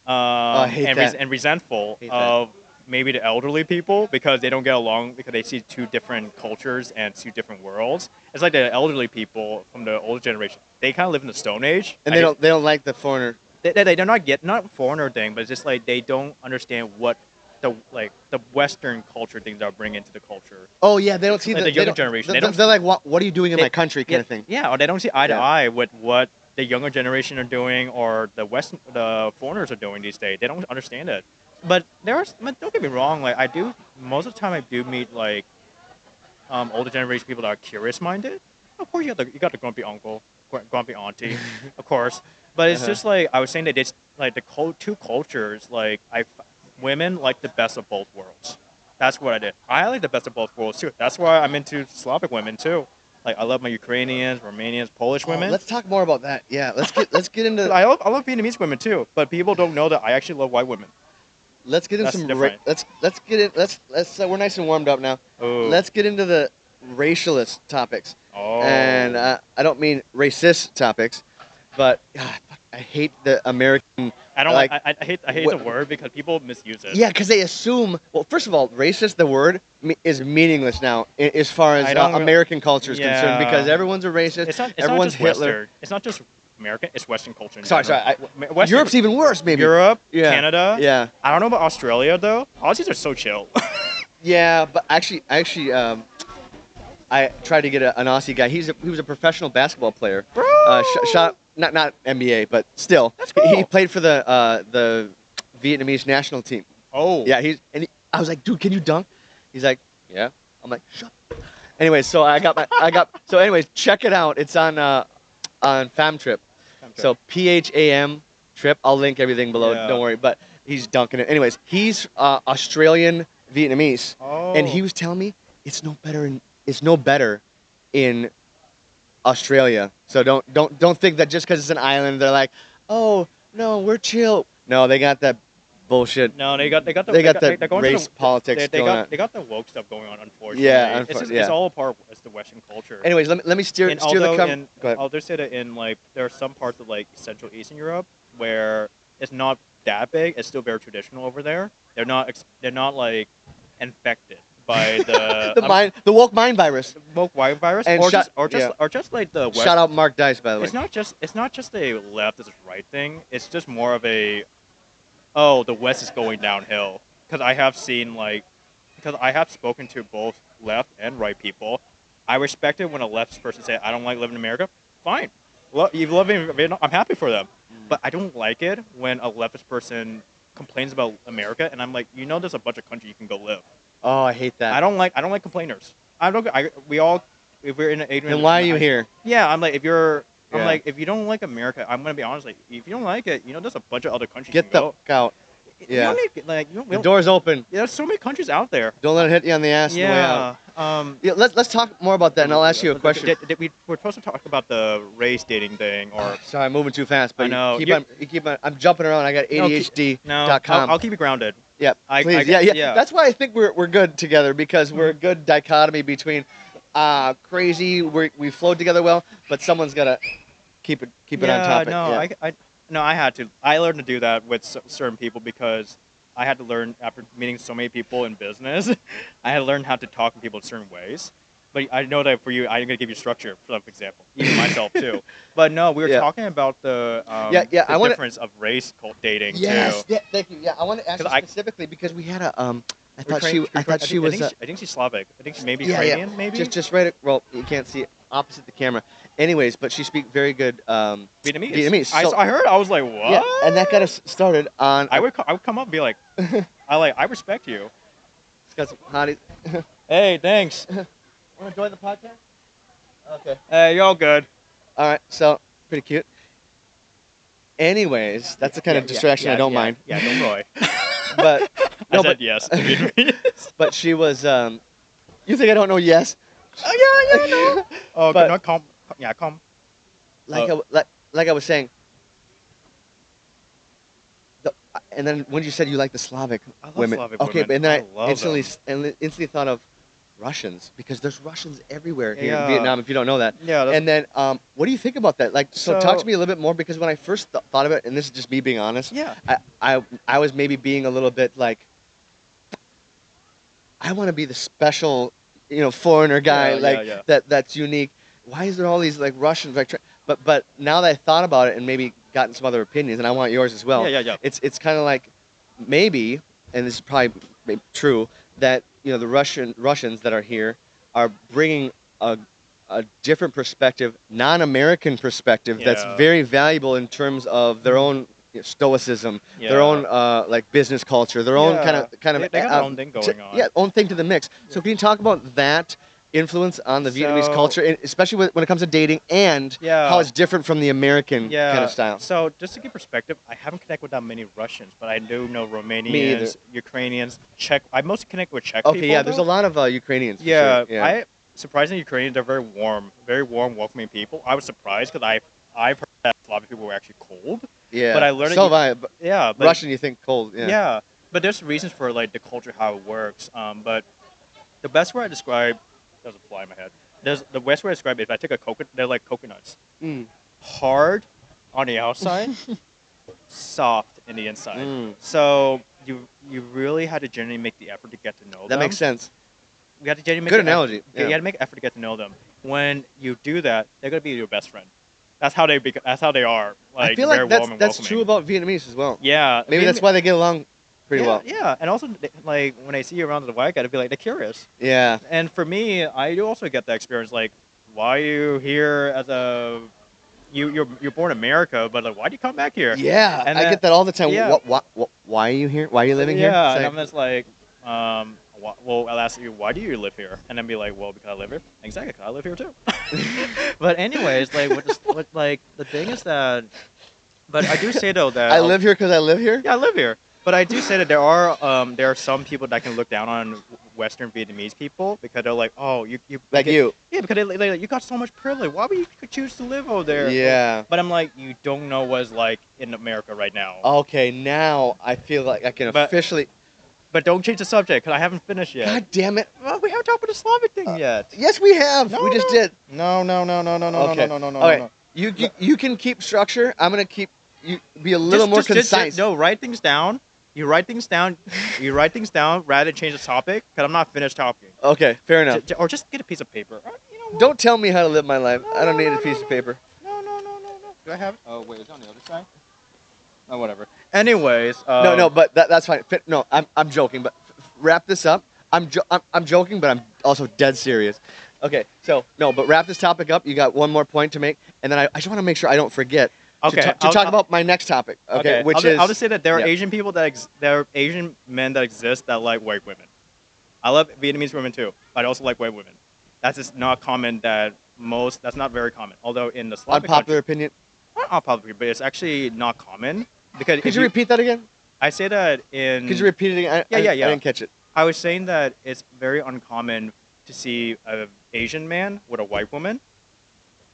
I hate that. and resentful Hate that. of maybe the elderly people because they don't get along because they see two different cultures and two different worlds. It's like the elderly people from the older generation. They kind of live in the Stone Age. And they don't like the foreigner. They're not foreigner thing, but it's just like they don't understand what the Western culture things are bringing into the culture. Oh yeah, they don't see Like the younger generation. They're like, what are you doing in my country, kind of thing. Yeah, or they don't see eye to Yeah. eye with what the younger generation are doing or the foreigners are doing these days. They don't understand it. But but don't get me wrong. Like most of the time I do meet like older generation people that are curious minded. Of course, you got the grumpy uncle. grumpy auntie, of course. But it's Uh-huh. just like I was saying that it's like the two cultures. Like women like the best of both worlds. That's what I did. I like the best of both worlds too. That's why I'm into Slavic women too. Like I love my Ukrainians, Romanians, Polish Oh, women. let's talk more about that. Yeah, let's get into I love Vietnamese women too. But people don't know that I actually love white women. let's get into That's some different. let's get in let's we're nice and warmed up now. Oh. Let's get into the racialist topics. Oh. And I don't mean racist topics, but God, I hate the American. I don't like. like. I hate what- the word because people misuse it. Yeah, because they assume. Well, first of all, racist. The word is meaningless now as far as I don't re- American culture is concerned, Yeah. because everyone's a racist. It's not everyone's just Hitler. Western. It's not just American. It's Western culture. In Sorry, general. Western, Europe's even worse, maybe. Europe, Yeah. Canada. Yeah, I don't know about Australia though. Aussies are so chill. yeah, but actually, I tried to get an Aussie guy. He was a professional basketball player. Bro. Shot not NBA, but still. That's cool. He played for the Vietnamese national team. Oh. Yeah, I was like, dude, can you dunk? He's like, yeah. I'm like, shut. Anyways, so so anyways, check it out. It's on Fam Trip. So PHAM Trip. I'll link everything below. Yeah. Don't worry. But he's dunking it. Anyways, he's Australian Vietnamese, Oh. and he was telling me it's no better in Australia. So don't think that just because it's an island, they're like, oh no, we're chill. No, they got that bullshit. No, they got the that they're going race to the, politics they going got on. they got the woke stuff going on. Unfortunately, Yeah, it's all a part of the Western culture. Anyways, let me steer And the although Go ahead. I'll just say that in like there are some parts of like Central Eastern Europe where it's not that big. It's still very traditional over there. They're not like infected by The woke mind virus. woke white virus And or just like the West. Shout out Mark Dice, by the way. It's not just a left versus right thing. It's just more of a the West is going downhill. Because I have spoken to both left and right people. I respect it when a left person say I don't like living in America. Fine, you live in Vietnam. I'm happy for them. But I don't like it when a leftist person complains about America, and I'm like, there's a bunch of countries you can go live. Oh, I hate that. I don't like complainers. We all, if we're in an ignorant. Then why are you here? Yeah, I'm like, if Yeah. if you don't like America, I'm gonna be honest. Like, if you don't like it, there's a bunch of other countries Get you the can fuck out. go. Yeah. You don't need, like, we The don't- door's open. there's so many countries out there. Don't let it hit you on the ass on the way out. Yeah. Yeah, let's talk more about that, and I'll ask you a question. We're supposed to talk about the race dating thing, or Sorry, I'm moving too fast, but I know. you keep on. I'm jumping around. I got ADHD.com. I'll keep you grounded. Yeah, I please. get- yeah. yeah. That's why I think we're good together, because we're a good dichotomy between crazy. We flowed together well, but someone's gotta keep it on topic. I had to. I learned to do that with certain people because I had to learn after meeting so many people in business. I had to learn how to talk to people in certain ways. But I know that for you, I'm gonna give you structure, for example, even myself too. But no, we were talking about the difference of race dating too. Yes. Yeah. Thank you. Yeah, I want to ask you 'Cause specifically because we had a I thought she was. I think she's Slavic. I think she maybe Yeah, Ukrainian. yeah. Maybe Just right. Well, you can't see it opposite the camera. Anyways, but she speaks very good Vietnamese. Vietnamese. I heard. I was like, what? Yeah, and that got us started on. I would come up and be like, I respect you. Got some hotties. Hey, thanks. Want to join the podcast? Okay. Hey, you're all good. All right. So pretty cute. Anyways, that's the kind of distraction I don't mind. Yeah, don't worry. But I said yes. to Vietnamese. but she was. You think I don't know? Yes. Oh yeah, no. Oh, But- not come. Yeah, come. Like I was saying. And then when you said you like the Slavic I love women, Slavic okay, women. but and then I love instantly thought of Russians, because there's Russians everywhere here Yeah. in Vietnam. If you don't know that, Yeah. and then what do you think about that? Like, so talk So- to me a little bit more, because when I first thought of it, and this is just me being honest, Yeah. I was maybe being a little bit like, I want to be the special, foreigner guy, Yeah, yeah. that's unique. Why is there all these like Russians? Like, but now that I thought about it and maybe gotten some other opinions, and I want yours as well. Yeah. It's kind of like maybe, and this is probably true, that the Russians that are here are bringing a different perspective, non-American perspective, that's Yeah. very valuable in terms of their own stoicism, their Yeah. own like business culture, their own Yeah. kind of They got their own thing going on. Yeah, own thing to the mix. So can you talk about that influence on the Vietnamese So- culture, especially when it comes to dating and Yeah. how it's different from the American Yeah. kind of style? So just to give perspective, I haven't connected with that many Russians, but I do know either. Romanians, Ukrainians, Czech. I mostly connect with Czech Okay, people. yeah, there's a though. lot of Ukrainians. For Yeah, sure. Yeah. I surprisingly Ukrainians are very warm, welcoming people. I was surprised because I've heard that Slavic people were actually cold. Yeah. But I learned So it- have I. But Yeah, but Russian, you think cold? Yeah. yeah, but there's reasons for like the culture how it works. But the best way I describe doesn't fly in my head. There's the best way I describe it. If I take a coconut, they're like coconuts, Mm. hard on the outside, soft in the inside. Mm. So you really had to genuinely make the effort to get to know them. That makes sense. You had to genuinely make Good the effort- analogy, You yeah. had to make an effort to get to know them. When you do that, they're gonna be your best friend. That's how they that's how they are. Like I feel very like that's warm and that's welcoming. true about Vietnamese as well. Yeah, Maybe that's why they get along pretty yeah, well. Yeah, and also like when I see you around the white guy, to be like they're curious. Yeah. And for me, I do also get that experience. Like, why are you here as a you're born in America, but like, why do you come back here? Yeah. And I that- get that all the time. yeah. Why are you here? Why are you living here? Yeah, It's and like- I'm just like, well, I'll ask you, why do you live here? And then be like, well, because I live here. Exactly, 'cause I live here too. But anyways, like, like the thing is that, but I do say though that I live here because I live here. Yeah, I live here. But I do say that there are some people that can look down on Western Vietnamese people because they're like, oh, you Like you. Yeah, because they you got so much privilege. Why would you choose to live over there? Yeah. But I'm like, you don't know what it's like in America right now. Okay, now I feel like I can But- officially. But don't change the subject because I haven't finished yet. God damn it! Well, we haven't talked about the Slavic thing yet. Yes, we have. No, we just no. did. No, Okay. no, Okay. no. You can keep structure. I'm gonna keep you be a little more concise. No, write things down. You write things down. You write things down rather than change the topic because I'm not finished talking. Okay, fair enough. Or just get a piece of paper. You know what? Don't tell me how to live my life. No, I don't no, need no, a piece no, of paper. No. Do I have it? Oh, wait, is it on the other side? Oh, whatever. Anyways. No, but that's fine. No, I'm joking. But wrap this up. I'm joking, but I'm also dead serious. Okay, so no, but wrap this topic up. You got one more point to make, and then I just want to make sure I don't forget Okay, to I'll- talk about my next topic. Okay, which is I'll just say that there are yeah. Asian people there are Asian men that exist that like white women. I love Vietnamese women too, but I also like white women. That's just not common. That's not very common. Although in the Slavic unpopular opinion. not unpopular, but it's actually not common because Could if you repeat that again? I say that in. Could you repeat it again? Yeah. I didn't catch it. I was saying that it's very uncommon to see an Asian man with a white woman,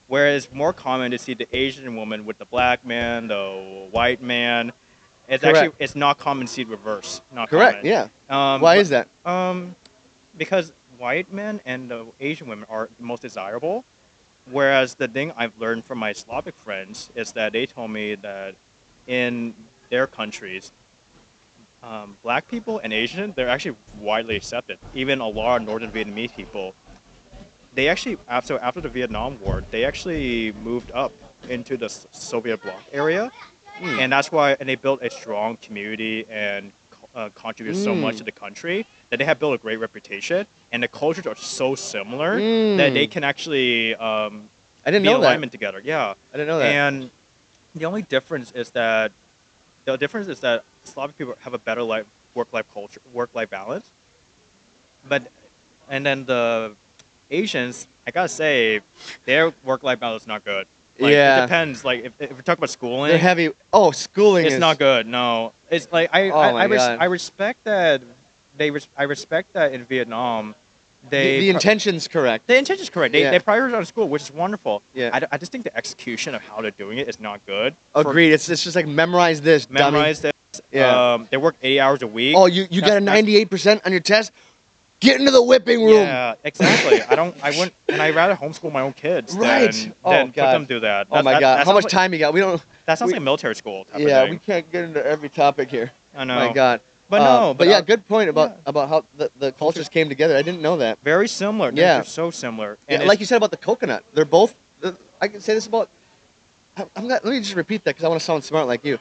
whereas more common to see the Asian woman with the black man, the white man. It's Correct. actually it's not common to see the reverse. Not Correct. common. Yeah. Why but- is that? Because white men and the Asian women are most desirable, whereas the thing I've learned from my Slavic friends is that they told me that in their countries, black people and Asian, they're actually widely accepted. Even a lot of Northern Vietnamese people, they actually, after the Vietnam War, they actually moved up into the Soviet bloc area. And that's why, and they built a strong community and contributed so much to the country that they have built a great reputation. And the cultures are so similar that they can actually I didn't be in know that. alignment together. Yeah. I didn't know that. And the only difference is that Slavic people have a better work-life balance. And then the Asians, I gotta say, their work-life balance is not good. Like, Yeah. It depends. Like if we talk about schooling, They're heavy. Oh, schooling it's is not good. No, it's like Oh my God. I respect that. I respect that in Vietnam, the intention's correct. the intention is correct. Yeah. They prioritize school, which is wonderful. Yeah. I just think the execution of how they're doing it is not good. Agreed. It's just like memorize this. Memorize this. Yeah. They work 80 hours a week. Dummy. Oh, you got a That's- 98% on your test. Get into the whipping room. Yeah, exactly. I wouldn't, and I'd rather homeschool my own kids Right. than, Oh, than put God. them do that. Oh my That God. How sounds much like- time you got? We don't. That sounds we- like military school type Yeah, of we thing. can't get into every topic here. I know. My God. But no, but yeah, I- good point about yeah. how the cultures came together. I didn't know that. Very similar. Yeah. They're so similar. Yeah, And like you said about the coconut, they're both. I can say this about. Let me just repeat that because I want to sound smart like you.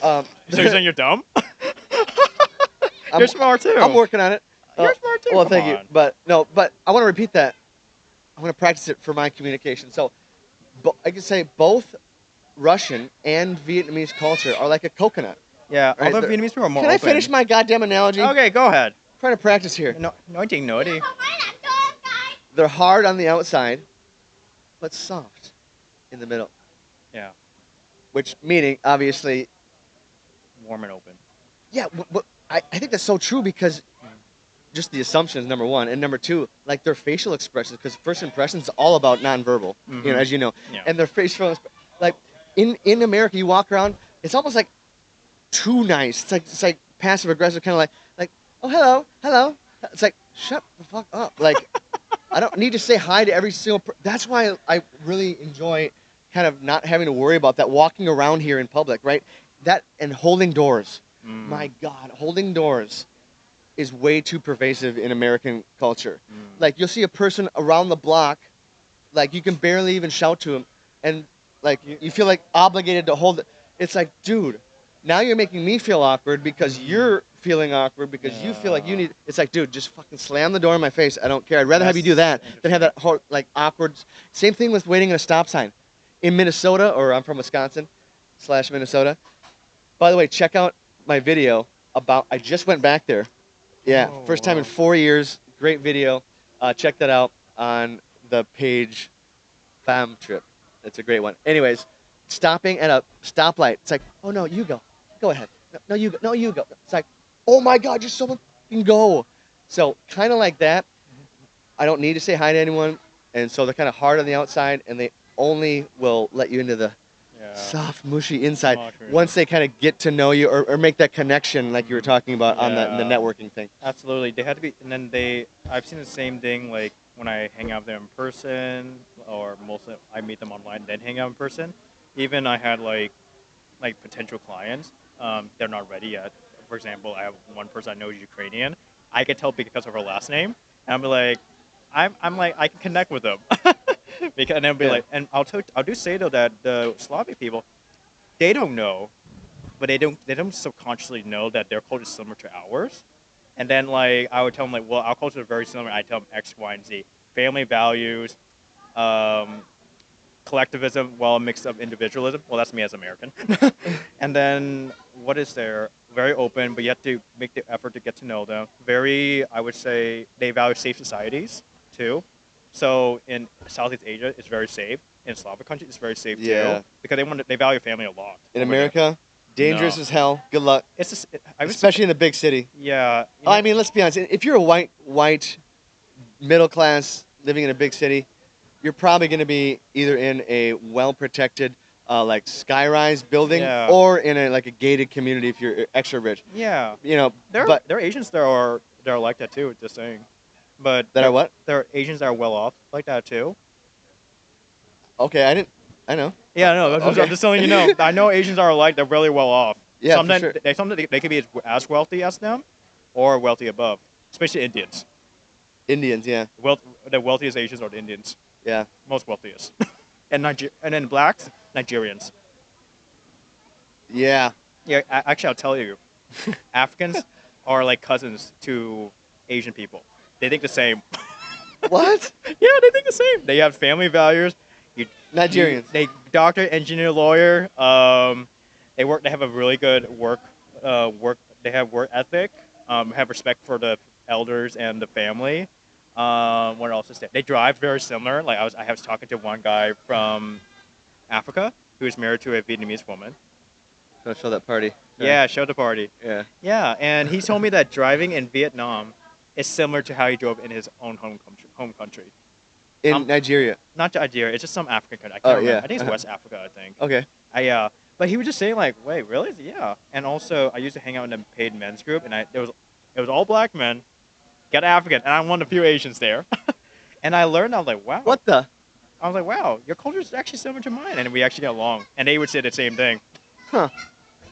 so you're saying you're dumb? I'm- You're smart too. I'm working on it. You're smart too. Well, Come thank you. on. But I want to repeat that. I want to practice it for my communication. So, I can say both Russian and Vietnamese culture are like a coconut. Yeah, Right, although they're- Vietnamese people are more Can I open. finish my goddamn analogy? Okay, go ahead. I'm trying to practice here. No, naughty. They're hard on the outside, but soft in the middle. Yeah. Which meaning, obviously, Warm and open. yeah. I think that's so true because Mm. just the assumptions, number one, and number two, like their facial expressions, because first impressions is all about nonverbal, Mhm. as you know, Yeah. and their facial, like in America, you walk around, it's almost like too nice. It's like passive aggressive, kind of like oh hello. It's like shut the fuck up. Like I don't need to say hi to every single. That's why I really enjoy kind of not having to worry about that walking around here in public, right? That and holding doors. My Mm. God, holding doors is way too pervasive in American culture. Mm. Like you'll see a person around the block, like you can barely even shout to him, and like You- you feel like obligated to hold it. It's like, dude, now you're making me feel awkward because you're feeling awkward because you feel like you Yeah. need. It's like, dude, just fucking slam the door in my face. I don't care. I'd rather have you do That's that than have that like awkward. Same thing with waiting at a stop sign. In Minnesota, or I'm from Wisconsin, / Minnesota. By the way, check out my video about. I just went back there. Yeah, Oh, first time in wow. 4 years. Great video. Check that out on the page Fam Trip. It's a great one. Anyways, stopping at a stoplight. It's like, oh no, you go. Go ahead. No, no, you go. No, you go. It's like, oh my God, you're so fucking go. So kind of like that. I don't need to say hi to anyone, and so they're kind of hard on the outside, and they only will let you into the Yeah. soft, mushy inside Mushroom. once they kind of get to know you or make that connection, like you were talking about on the Yeah. networking thing. Absolutely. They had to be, and then I've seen the same thing like when I hang out with them in person, or mostly I meet them online and then hang out in person. Even I had like potential clients, they're not ready yet. For example, I have one person I know is Ukrainian. I can tell because of her last name, and I'm like, I'm like I can connect with them, because and then be Yeah. like, and I'll do say though that the Slavic people, they don't know, but they don't subconsciously know that their culture is similar to ours. And then like I would tell them like, well, our culture is very similar. I tell them X, Y, and Z, family values, um, collectivism, while mixed up individualism. Well, that's me as American. And then what is there? Very open, but you have to make the effort to get to know them. Very, I would say, they value safe societies too. So in Southeast Asia, it's very safe. In Slavic countries, it's very safe Yeah. too, because they value family a lot. In over there. America, dangerous No. as hell. Good luck, It's just, I would say, especially in the big city. yeah. I mean, let's be honest. If you're a white middle class living in a big city, you're probably going to be either in a well protected like skyrise building Yeah. or in a like a gated community if you're extra rich. Yeah, But there are Asians that are like that too. Just saying, but that are what? there are Asians that are well off like that too. Okay, I didn't. I know. Yeah, no, I'm just telling you. No, I know Asians are like they're really well off. Yeah, for sometimes sure. they can be as wealthy as them, or wealthy above. Especially Indians. Indians, yeah, The wealthiest Asians are the Indians, yeah, most wealthiest, and and then blacks, Nigerians. yeah. Yeah, actually, I'll tell you, Africans are like cousins to Asian people. They think the same. What? Yeah, they think the same. They have family values. Nigerians. They doctor, engineer, lawyer. They work. They have a really good work. They have work ethic. Have respect for the elders and the family. What else is there? They drive very similar. Like I was talking to one guy from Africa who is married to a Vietnamese woman. Gonna show that party. Yeah, show the party. Yeah. Yeah, and he told me that driving in Vietnam is similar to how he drove in his own home country. In Nigeria. Not Nigeria. It's just some African country. I can't remember. yeah. I think it's West Africa. I think. Okay. But he was just saying like, wait, really? Yeah. And also, I used to hang out in a paid men's group, and it was all black men, got African, and I'm one of the few Asians there. And I learned. I was like, wow. What the? I was like, wow, your culture is actually similar to mine, and we actually get along. And they would say the same thing. Huh.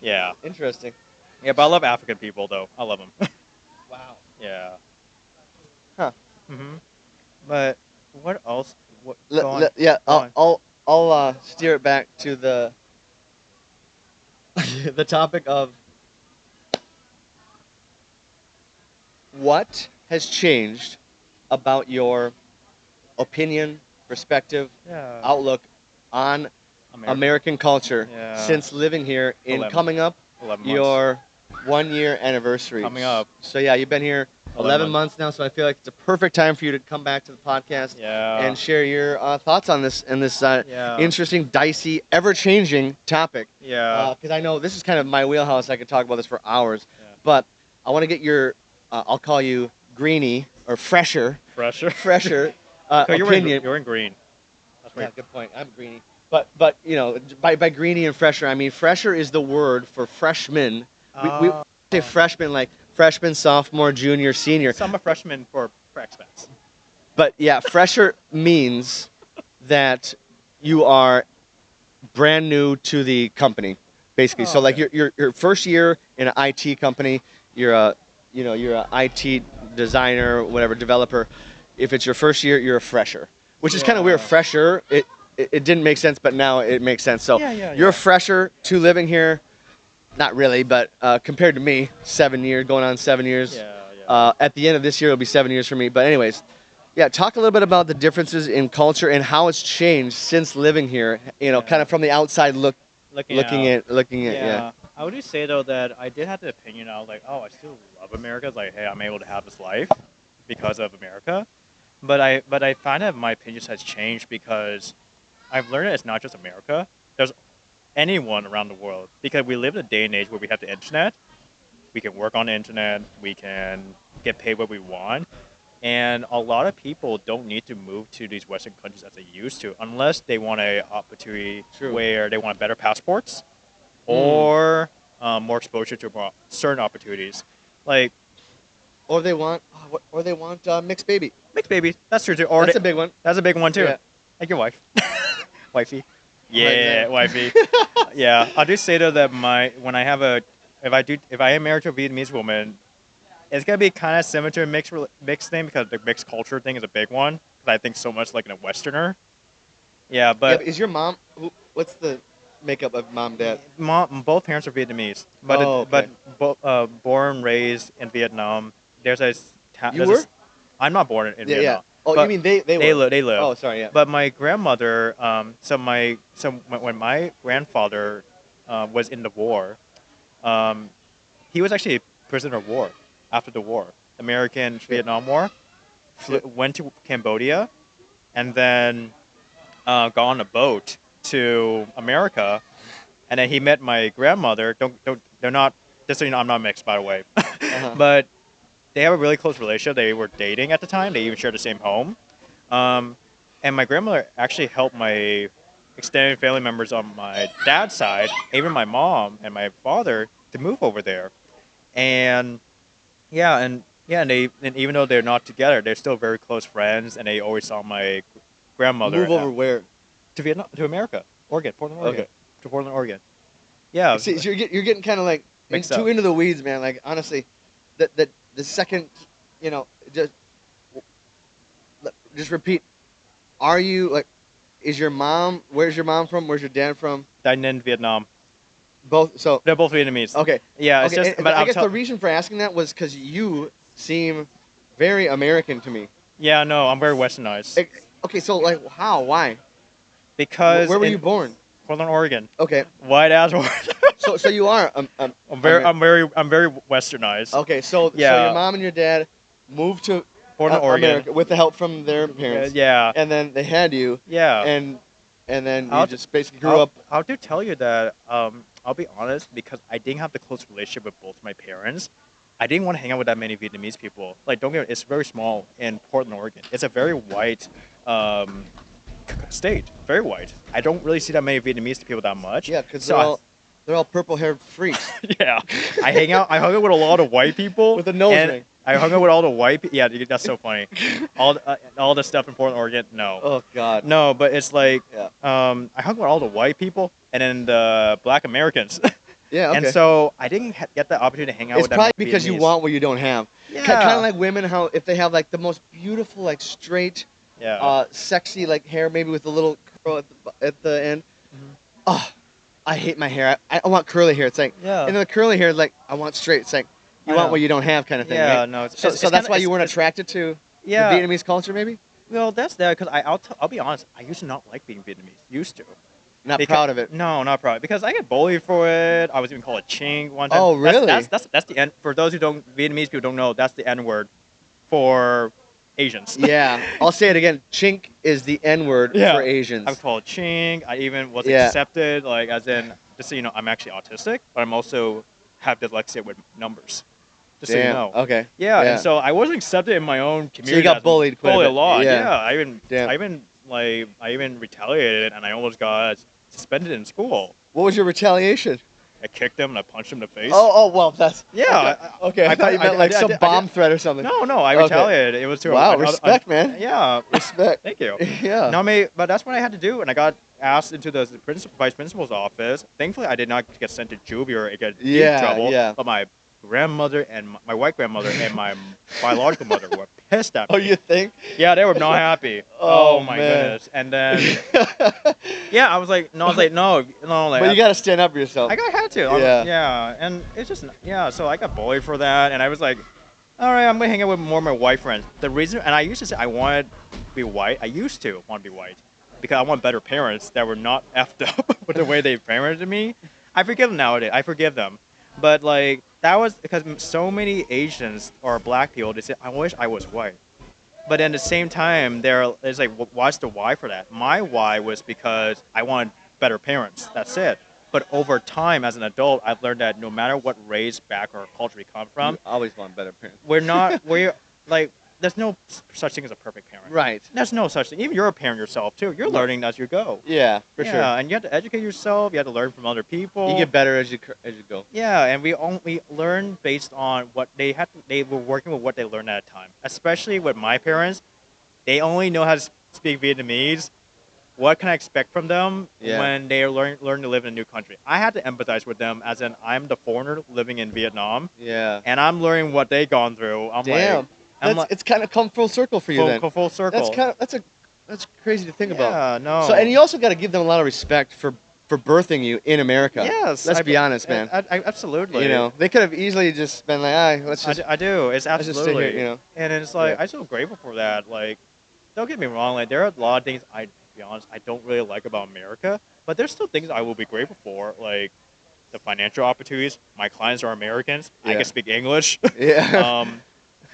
Yeah. Interesting. Yeah, but I love African people though. I love them. Wow. Yeah. Huh. But what else? What? Yeah. Go on. I'll steer it back to the the topic of what has changed about your opinion, perspective, Yeah. outlook on American culture Yeah. since living here in 11. coming up 11 months. your 1 year anniversary. Coming up. So yeah, you've been here 11 months now, so I feel like it's a perfect time for you to come back to the podcast Yeah. and share your thoughts on this Yeah. interesting, dicey, ever-changing topic. Yeah. Because I know this is kind of my wheelhouse. I could talk about this for hours, Yeah. but I want to get your, I'll call you greenie or fresher Fresher. opinion. You're in green. That's Yeah, right. good point. I'm greenie. But you know, by greenie and fresher, I mean fresher is the word for freshman. We say freshman like freshman, sophomore, junior, senior. So I'm a freshman for expats. But yeah, fresher means that you are brand new to the company, basically. So like your first year in an IT company, you're a IT designer, whatever, developer. If it's your first year, you're a fresher, which is kind of weird. Fresher, it didn't make sense, but now it makes sense. So you're a fresher to living here. Not really, but compared to me, 7 years, going on 7 years. At the end of this year, it'll be 7 years for me. But anyways, yeah, talk a little bit about the differences in culture and how it's changed since living here. You know, kind of from the outside looking at. Yeah. I would just say though that I did have the opinion. I was like, oh, I still love America. It's like, hey, I'm able to have this life because of America. But I find that my opinion has changed because I've learned that it's not just America. There's anyone around the world because we live in a day and age where we have the internet. We can work on the internet. We can get paid what we want. And a lot of people don't need to move to these Western countries as they used to, unless they want an opportunity where they want better passports or more exposure to certain opportunities, like. Or they want mixed baby. Mixed babies. That's true too. Or that's a big one. That's a big one too. Yeah. Like your wife, wifey. Yeah, wifey. Yeah, I'll just say though that if I am married to a Vietnamese woman, it's gonna be kind of similar to a mixed thing because the mixed culture thing is a big one. Because I think so much like in a Westerner. Yeah, but is your mom? What's the makeup of mom, dad? Both parents are Vietnamese, but born raised in Vietnam. There's a you were? I'm not born in Vietnam. Yeah. Oh, you mean they were? They live. Oh, sorry. Yeah. But my grandmother, when my grandfather was in the war, he was actually a prisoner of war after the war, American-Vietnam War. Went to Cambodia, and then got on a boat to America, and then he met my grandmother. They're not. Just so you know, I'm not mixed, by the way. But they have a really close relationship. They were dating at the time. They even shared the same home. And my grandmother actually helped my extended family members on my dad's side, even my mom and my father, to move over there. And and even though they're not together, they're still very close friends. And they always saw my grandmother move over where? To Vietnam, to America, Portland, Oregon. Okay. To Portland, Oregon. Yeah. See, so you're getting kind of like too into the weeds, man. Like honestly, the second, just repeat. Are you like? Is your mom? Where's your mom from? Where's your dad from? Died in Vietnam. Both. So they're both Vietnamese. Okay. Yeah. It's just. But I guess the reason for asking that was because you seem very American to me. Yeah. No, I'm very Westernized. Okay. So like, how? Why? Because. Where were you born? Portland, Oregon. Okay. White ass Oregon. So you are. I'm very Westernized. Okay. So your mom and your dad moved to Portland, Oregon, America, with the help from their parents. Yeah. And then they had you. Yeah. And then you just basically grew up. I have to tell you that I'll be honest, because I didn't have the close relationship with both my parents. I didn't want to hang out with that many Vietnamese people. Like, don't get me, it's very small in Portland, Oregon. It's a very white state, very white. I don't really see that many Vietnamese people that much. Yeah, because they're all purple-haired freaks. Yeah, I hung out with a lot of white people with a nose ring. I hung out with all the white people. Yeah, that's so funny. all the stuff in Portland, Oregon. No. Oh God. No, but it's like I hung out with all the white people and then the Black Americans. Yeah. Okay. And so I didn't get the opportunity to hang out with them. It's probably because you want what you don't have. Yeah. Kind of like women, how if they have like the most beautiful, like straight, yeah, sexy like hair, maybe with a little curl at the end. Mm-hmm. Oh, I hate my hair. I want curly hair. It's like, and then the curly hair is like, I want straight. It's like, you want what you don't have, kind of thing. Yeah, right? no. So that's why you weren't attracted to the Vietnamese culture, maybe. Well, that's that because I'll be honest. I used to not like being Vietnamese. Used to. Not proud of it. No, not proud. Because I get bullied for it. I was even called a ching one time. Oh, really? That's the N. For those who don't, Vietnamese people don't know, that's the N word for Asians. Yeah, I'll say it again. Chink is the N word Yeah. for Asians. I'm called Ching. I even was Yeah. accepted, like as in, just so you know, I'm actually autistic, but I'm also have dyslexia with numbers. Just so you Damn. know. Okay. Yeah, and so I wasn't accepted in my own community. got bullied quite a bullied a bit. lot. Yeah. Yeah, Damn. I even retaliated, and I almost got suspended in school. What was your retaliation? I kicked him and I punched him in the face. Oh, well, that's Yeah. okay. I thought you meant like some bomb threat or something. No, I Okay. retaliated. It was to Wow, respect, man. Yeah, Respect. Thank you. Yeah. No, but that's what I had to do, and I got asked into the vice principal's office. Thankfully, I did not get sent to juvie or get in trouble. Yeah. But my grandmother and my white grandmother and my biological mother were pissed at me. Oh, you think? Yeah, they were not happy. Oh, my man. goodness. And then, yeah, I was like, no, like. But you got to stand up for yourself. I had to. Yeah. Yeah, and it's just, yeah, so I got bullied for that, and I was like, all right, I'm going to hang out with more of my white friends. The reason, and I used to say I wanted to be white. I used to want to be white because I want better parents that were not effed up with the way they parented me. I forgive them nowadays. I forgive them. But, like, that was because so many Asians or black people, they say, I wish I was white. But at the same time, there's like, what's the why for that? My why was because I wanted better parents. That's it. But over time, as an adult, I've learned that no matter what race, background, or culture we come from, You always want better parents. we're like, there's no such thing as a perfect parent. Right. There's no such thing. Even you're a parent yourself too. You're learning as you go. Yeah, for sure. Yeah, and you have to educate yourself. You have to learn from other people. You get better as you go. Yeah, and we only learn based on what they had. They were working with what they learned at a time. Especially with my parents, they only know how to speak Vietnamese. What can I expect from them when they learn to live in a new country? I had to empathize with them, as in I'm the foreigner living in Vietnam. Yeah. And I'm learning what they've gone through. It's kind of come full circle for you then. Full circle. That's crazy to think about. Yeah, no. So, and you also got to give them a lot of respect for birthing you in America. Yes. Let's be honest, man. Absolutely. You know, they could have easily just been like, let's just. I do. It's let's just stay absolutely. here, you know. And it's like, I'm so grateful for that. Like, don't get me wrong. Like, there are a lot of things, to be honest, I don't really like about America. But there's still things I will be grateful for. Like, the financial opportunities. My clients are Americans. I can speak English. Yeah.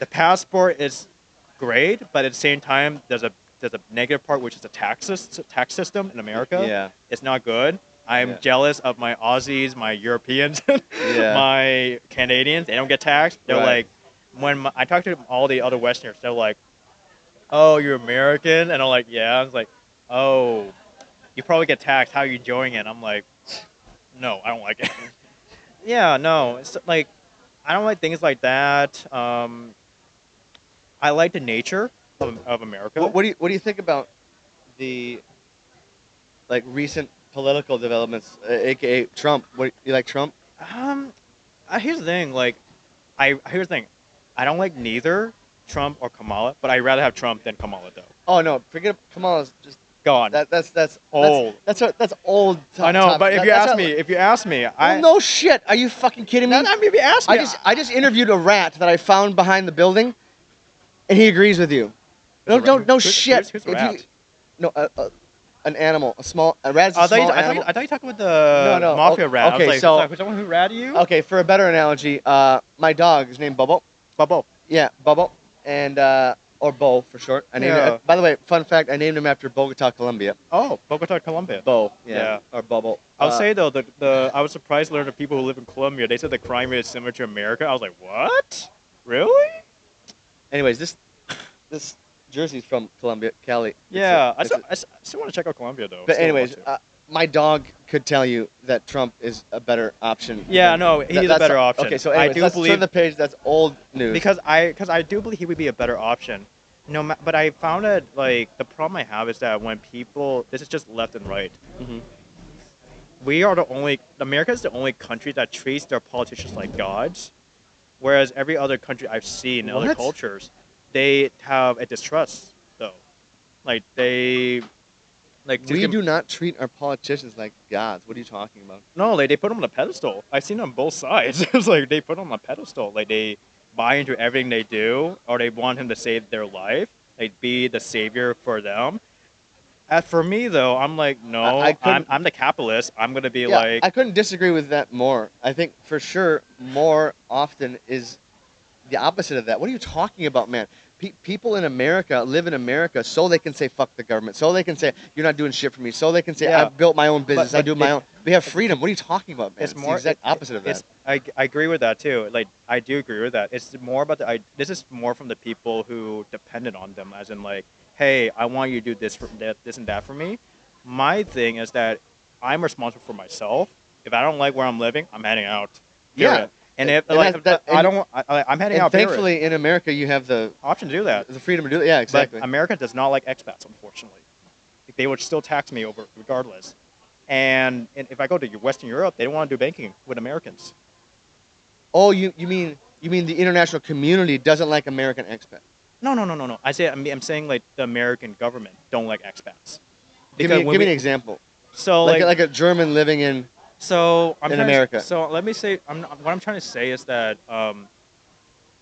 The passport is great, but at the same time, there's a negative part, which is the tax system in America. Yeah. It's not good. I'm jealous of my Aussies, my Europeans, my Canadians. They don't get taxed. They're like, when I talk to all the other Westerners, they're like, oh, you're American? And I'm like, yeah. I was like, oh, you probably get taxed. How are you enjoying it? And I'm like, no, I don't like it. Yeah, no. It's like, I don't like things like that. I like the nature of America. What do you think about the recent political developments, aka Trump? What you like Trump? Here's the thing. Here's the thing. I don't like neither Trump or Kamala, but I'd rather have Trump than Kamala, though. Oh no, forget Kamala's just gone. That's old. That's old. I know, but if you ask me, no shit. Are you fucking kidding me? I mean, if you ask me, I just interviewed a rat that I found behind the building, and he agrees with you. No shit. Who's a rat? An animal, a rat is a small animal. I thought you were talking about the mafia rat. Okay, I was like, someone who ratted you? Okay, for a better analogy, my dog is named Bubble. Bubble. Yeah, Bubble, and or Bo for short. I named him. By the way, fun fact: I named him after Bogota, Colombia. Oh, Bogota, Colombia. Bo. Yeah. Or Bubble. I'll say though, I was surprised to learn that people who live in Colombia, they said the crime rate is similar to America. I was like, what? Really? Anyways, this jersey's from Colombia, Cali. Yeah, I still want to check out Colombia though. But anyways, my dog could tell you that Trump is a better option. Yeah, no, he's a better option. Okay, so anyways, let's turn the page. That's old news. Because I do believe he would be a better option. No, but I found that the problem I have is that when people, this is just left and right. Mm-hmm. America is the only country that treats their politicians like gods, whereas every other country I've seen in other cultures, they have a distrust though. We do not treat our politicians like gods. What are you talking about? No, they put them on a pedestal. I've seen it on both sides. It's like they put them on a pedestal. Like they buy into everything they do, or they want him to save their life. Like be the savior for them. As for me though, I'm like, no, I'm the capitalist. I'm gonna be like. I couldn't disagree with that more. I think for sure more often is the opposite of that. What are you talking about, man? people in America live in America so they can say fuck the government, so they can say you're not doing shit for me, so they can say I Yeah, built my own business, I but do my own. We have freedom. What are you talking about, man? it's It's the more exact opposite of that. I agree with that too. Like I do agree with that. It's more about this is more from the people who depended on them, as in like, hey, I want you to do this for that, this and that for me. My thing is that I'm responsible for myself. If I don't like where I'm living, I'm heading out. Yeah, Period. And if and like that's, that, I and, don't, I'm heading and out. Period. thankfully in America you have the Option to do that. freedom to do it. Yeah, exactly. But America does not like expats, unfortunately. They would still tax me over regardless. And if I go to Western Europe, they don't want to do banking with Americans. Oh, you mean the international community doesn't like American expat? No. I'm saying like the American government don't like expats. Give me when an example. So Like a German living in in America. So let me say, what I'm trying to say is that the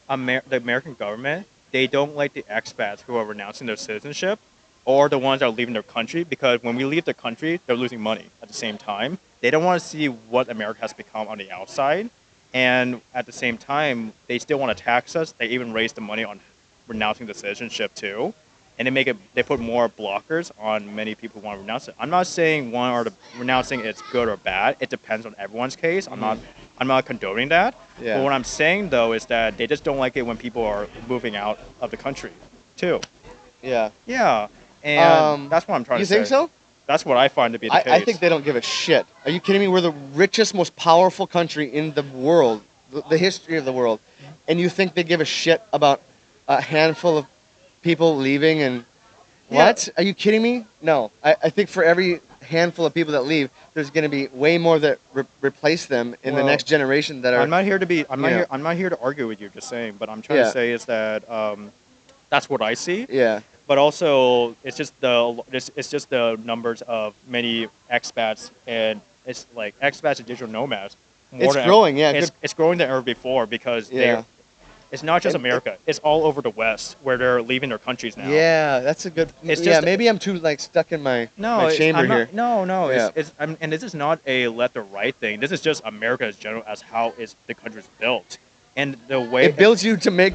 American government, they don't like the expats who are renouncing their citizenship or the ones that are leaving their country, because when we leave the country, they're losing money at the same time. They don't want to see what America has become on the outside. And at the same time, they still want to tax us. They even raise the money on renouncing the citizenship too. And they put more blockers on many people who want to renounce it. I'm not saying renouncing it's good or bad. It depends on everyone's case. I'm not condoning that. Yeah. But what I'm saying though is that they just don't like it when people are moving out of the country too. Yeah. Yeah. And that's what I'm trying to say. You think so? That's what I find to be the case. I think they don't give a shit. Are you kidding me? We're the richest, most powerful country in the world, the history of the world. And you think they give a shit about a handful of people leaving and what? Are you kidding me? No. I think for every handful of people that leave, there's going to be way more that replace them in the next generation that are. I'm not here to argue with you. Just saying, but I'm trying to say is that that's what I see. Yeah. But also, it's just the numbers of many expats, and it's like expats and digital nomads. It's growing, It's growing than ever before because it's not just America. It's all over the West where they're leaving their countries now. Yeah, that's a good. Maybe I'm too stuck in my chamber here. No. Yeah. And this is not a left or right thing. This is just America as general as how the country's built, and the way it builds you to make.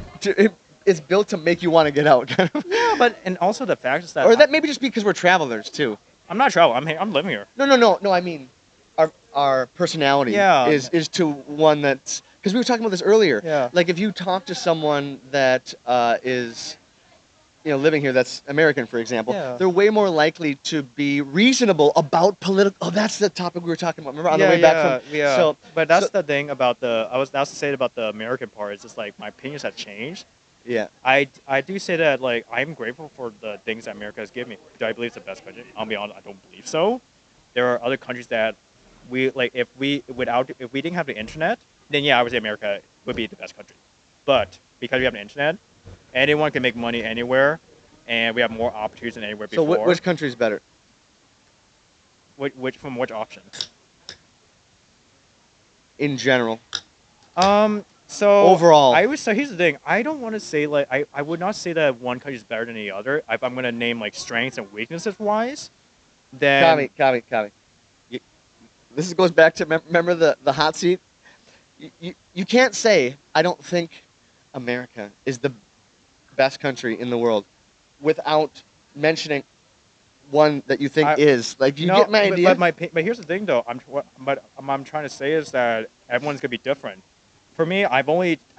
It's built to make you want to get out. Yeah, and also the fact is that, or that maybe just because we're travelers too. I'm not traveling. I'm living here. No. I mean, our personality is to one that's, because we were talking about this earlier. Yeah. Like if you talk to someone that is, living here, that's American, for example, they're way more likely to be reasonable about political. Oh, that's the topic we were talking about. Remember on the way back from. Yeah. So, but that's the thing about that's to say about the American part. It's just like my opinions have changed. Yeah. I do say that, like, I'm grateful for the things that America has given me. Do I believe it's the best country? I'll be honest, I don't believe so. There are other countries that if we didn't have the internet, then I would say America would be the best country. But because we have the internet, anyone can make money anywhere, and we have more opportunities than anywhere before. So which country is better? Which option? In general. So overall, so here's the thing. I don't want to say I would not say that one country is better than the other. If I'm going to name like strengths and weaknesses wise, then Kavi. This goes back to remember the hot seat. You can't say I don't think America is the best country in the world without mentioning one that you think is. Like, you get my idea? But here's the thing though. I'm trying to say is that everyone's going to be different. For me, I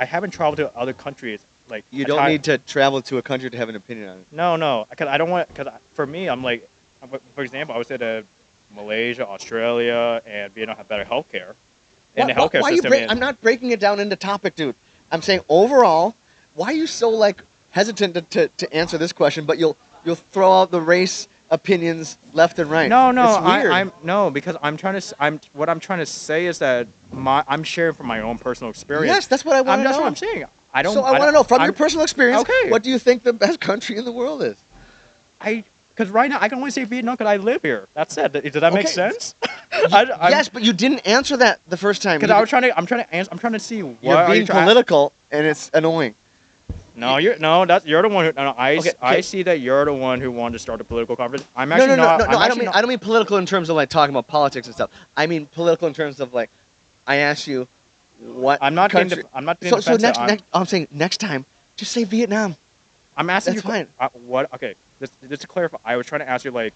haven't traveled to other countries. Like, you don't need to travel to a country to have an opinion on it. No, because I don't want. Because for me, I'm like, for example, I would say that Malaysia, Australia, and Vietnam have better healthcare. And the healthcare system. I'm not breaking it down into topic, dude. I'm saying overall, why are you so hesitant to answer this question? But you'll throw out the race opinions left and right. No, it's weird. Because what I'm trying to say is that I'm sharing from my own personal experience. Yes, that's what I want to know. That's what I'm saying. I want to know from your personal experience. Okay. What do you think the best country in the world is? Because right now I can only say Vietnam because I live here. That's it. Does that make sense? Yes, but you didn't answer that the first time. Because I'm trying to see what you're being political, and it's annoying. No, you're the one who. No, I see that you're the one who wanted to start a political conference. I'm actually not. No. I don't mean political in terms of talking about politics and stuff. I mean political in terms of I asked you what. I'm not country. I'm not. So I'm saying next time, just say Vietnam. I'm asking That's you fine. what. Okay, just to clarify, I was trying to ask you like,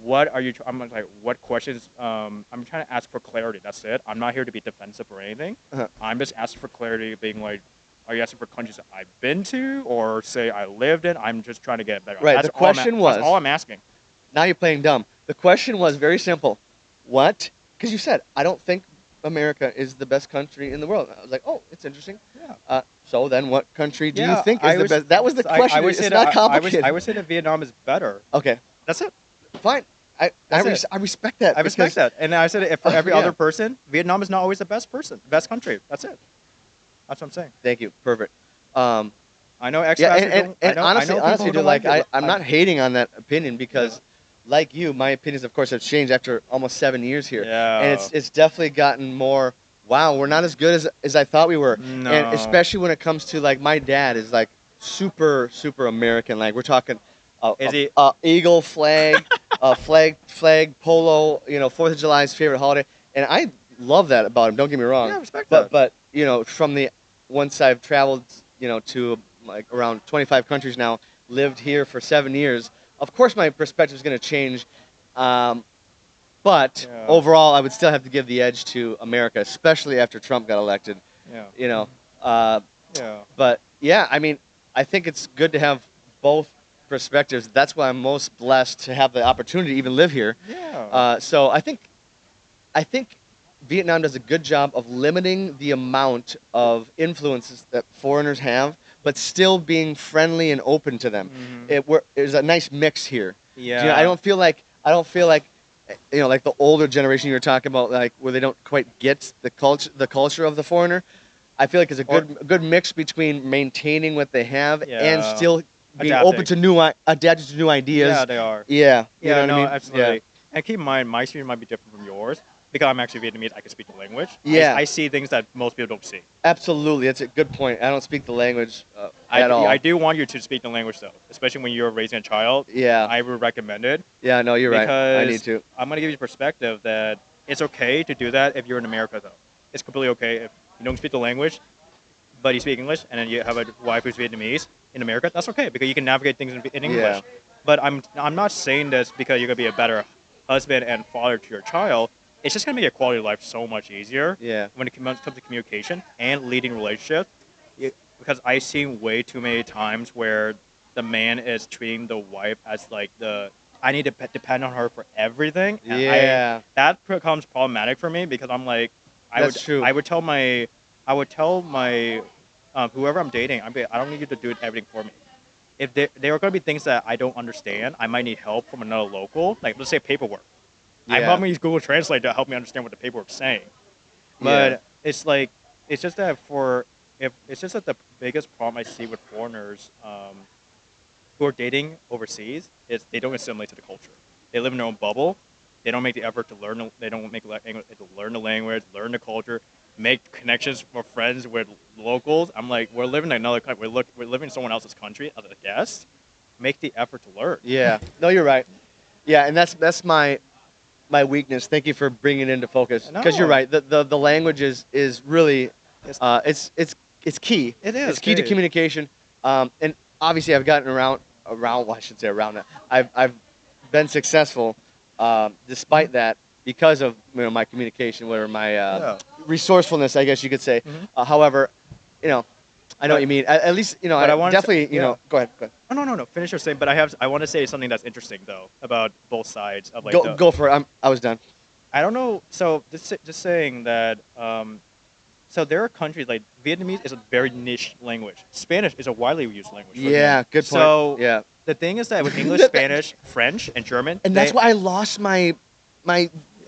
what are you? I'm like, what questions? I'm trying to ask for clarity. That's it. I'm not here to be defensive or anything. Uh-huh. I'm just asking for clarity, being like, are you asking for countries that I've been to or say I lived in? I'm just trying to get better. Right. The question That's was. all I'm asking. Now you're playing dumb. The question was very simple. What? Because you said, I don't think America is the best country in the world. I was like, oh, it's interesting. Yeah. So then what country do you Yeah, think is the best? That was the question. I would It's say not that complicated. I would say that Vietnam is better. Okay, That's it. fine. That's it. I respect that. I respect because, that. And I said if for every yeah. other person, Vietnam is not always the best country. That's it. That's what I'm saying. Thank you. Perfect. Um, I know yeah, expats who don't. and honestly, I know people who dude, don't like, like it. I'm not hating on that opinion because, Yeah. like you, my opinions, of course, have changed after almost 7 years here. Yeah. And it's definitely gotten more, wow, we're not as good as I thought we were. No. And especially when it comes to, like, my dad is, like, super, super American. Like, we're talking Is he? eagle flag, flag, polo, 4th of July's favorite holiday. And I love that about him, don't get me wrong. Yeah, I respect But, that. but from the, once I've traveled, to like around 25 countries now, lived here for 7 years. Of course, my perspective is going to change, but Yeah. overall, I would still have to give the edge to America, especially after Trump got elected. Yeah. You know, uh, Yeah. but yeah, I mean, I think it's good to have both perspectives. That's why I'm most blessed to have the opportunity to even live here. Yeah. So I think Vietnam does a good job of limiting the amount of influences that foreigners have, but still being friendly and open to them. Mhm. There's a nice mix here. Yeah. I don't feel like like the older generation you were talking about, like where they don't quite get the culture of the foreigner. I feel like it's a Or- good mix between maintaining what they have and Yeah. still being Adapting. open to adapting to new ideas. Yeah, they are. Yeah, you Yeah, know what no, I mean? absolutely. And keep in mind, my experience might be different from yours because I'm actually Vietnamese. I can speak the language. Yeah. I see things that most people don't see. Absolutely, that's a good point. I don't speak the language at all. I do want you to speak the language though, especially when you're raising a child. Yeah. I would recommend it. Yeah, no, you're right. I need Because to. I'm gonna give you perspective that it's okay to do that if you're in America though. It's completely okay if you don't speak the language, but you speak English, and then you have a wife who's Vietnamese in America. That's okay because you can navigate things in English. Yeah. But I'm not saying this because you're gonna be a better husband and father to your child. It's just gonna make your quality of life so much easier. Yeah. When it comes to communication and leading relationships, because I've seen way too many times where the man is treating the wife as like I need to depend on her for everything. And Yeah. that becomes problematic for me because I'm like, That's true. I would tell my whoever I'm dating, I don't need you to do everything for me. If there are going to be things that I don't understand, I might need help from another local. Like let's say paperwork. I Yeah. probably use Google Translate to help me understand what the paperwork's saying. Yeah. But it's just that the biggest problem I see with foreigners who are dating overseas is they don't assimilate to the culture. They live in their own bubble. They don't make the effort to learn. They don't make to learn the language, learn the culture, make connections or friends with locals. I'm like, we're living in another country. We're living in someone else's country as a guest. Make the effort to learn. Yeah. No, you're right. Yeah, and that's my weakness. Thank you for bringing it into focus. Because you're No. right. The language is really It's- it's key. It is It's key to key. communication. And obviously I've gotten around. Well, I should say around that. I've been successful despite that because of my communication, whatever my Yeah. resourcefulness, I guess you could say. Mhm. However, I know what you mean. At least But I wanted to- definitely yeah. Go ahead. Go ahead. Oh, no. Finish your saying. But I want to say something that's interesting though about both sides of like Go for it. I was done. I don't know. So just saying that. So there are countries like Vietnamese is a very niche language. Spanish is a widely used language. for Yeah, them. good point. So Yeah. the thing is that with English, That- Spanish, French, and German, And that's why I lost my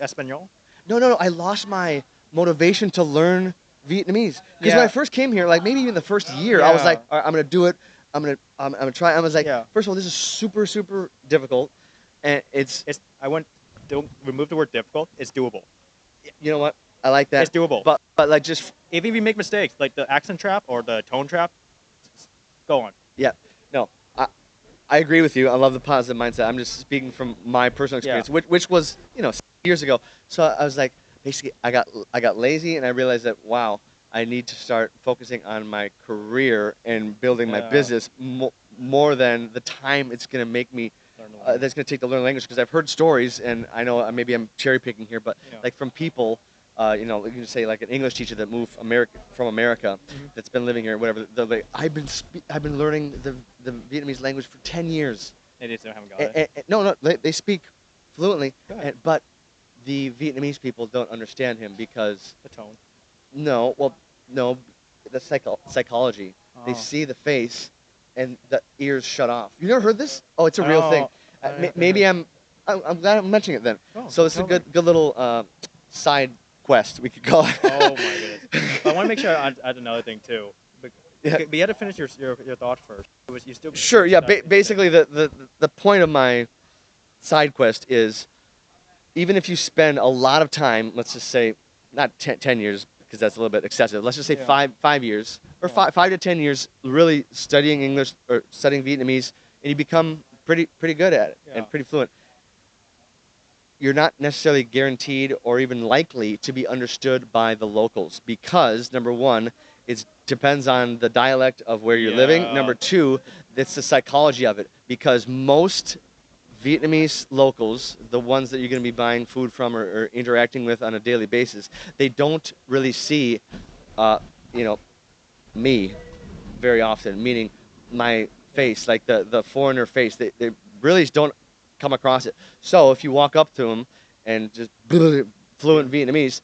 Espanol. no. I lost my motivation to learn Vietnamese because Yeah. when I first came here, like maybe even the first year, I was Yeah. like, all right, I'm gonna do it. I'm gonna try. I was like, Yeah. first of all, this is super super difficult, and Don't remove the word difficult. It's doable. you know what? I like that. It's doable. But like just Even if you make mistakes, like the accent trap or the tone trap, go on. yeah, no. I agree with you. I love the positive mindset. I'm just speaking from my personal experience, which was years ago. So I was like, basically, I got lazy, and I realized that wow, I need to start focusing on my career and building my Yeah. business more than the time it's going to make me Learn the language. that's going to take to learn language, because I've heard stories, and I know maybe I'm cherry picking here, but Yeah. like from people, you know, you can say like an English teacher that moved from America, Mhm. that's been living here, whatever. They're like, I've been learning the Vietnamese language for 10 years. They just haven't got it. No, they speak fluently, Good. but the Vietnamese people don't understand him because The tone. no, the psychology. They Oh. see the face, and the ears shut off. You never heard this? Oh, it's a real thing. Oh, I haven't Maybe heard. I'm glad I'm mentioning it then. Oh, So this is a tell me. good little side quest, we could call it. Oh my goodness. But I want to make sure I add another thing too. But, Yeah. okay, but you had to finish your thought first. It was you still. Sure. Yeah. Okay. Basically, the point of my side quest is, even if you spend a lot of time, let's just say not 10 years, because that's a little bit excessive. Let's just say Yeah. 5 years or Yeah. 5 to 10 years really studying English or studying Vietnamese, and you become pretty good at it Yeah. and pretty fluent. You're not necessarily guaranteed or even likely to be understood by the locals, because number one, it depends on the dialect of where you're living. Yeah. Number two, it's the psychology of it, because most Vietnamese locals, the ones that you're going to be buying food from or interacting with on a daily basis, they don't really see, you know, me very often, meaning my face, like the foreigner face. They really don't come across it. So if you walk up to them and just fluent Vietnamese,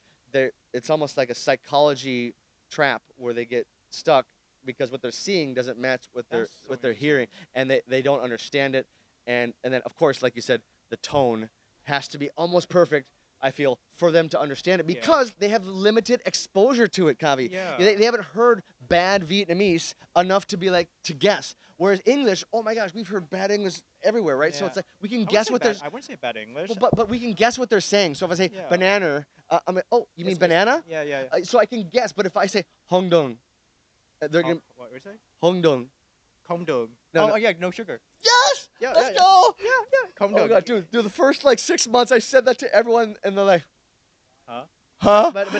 it's almost like a psychology trap where they get stuck, because what they're seeing doesn't match what That's so what they're interesting. hearing, and they don't understand it. And then of course, like you said, the tone has to be almost perfect, I feel, for them to understand it, Yeah. because they have limited exposure to it, Kavi. Yeah. They haven't heard bad Vietnamese enough to be like to guess. Whereas English, oh my gosh, we've heard bad English everywhere, right? So Yeah. it's like we can I wouldn't guess say what bad- they're I wouldn't say bad English. but we can guess what they're saying. So if I say Yeah. banana, I mean, oh, you mean It's- banana? Yeah, yeah. So I can guess. But if I say Hong Dong, they're gonna What would you say? Hong Dong. Kom dong. No, oh, no. oh, yeah, no sugar. Yes. Yeah, Let's yeah, go. Yeah, yeah. Kom Oh dong. god, dude, the first like 6 months I said that to everyone, and they're like, Huh? huh? But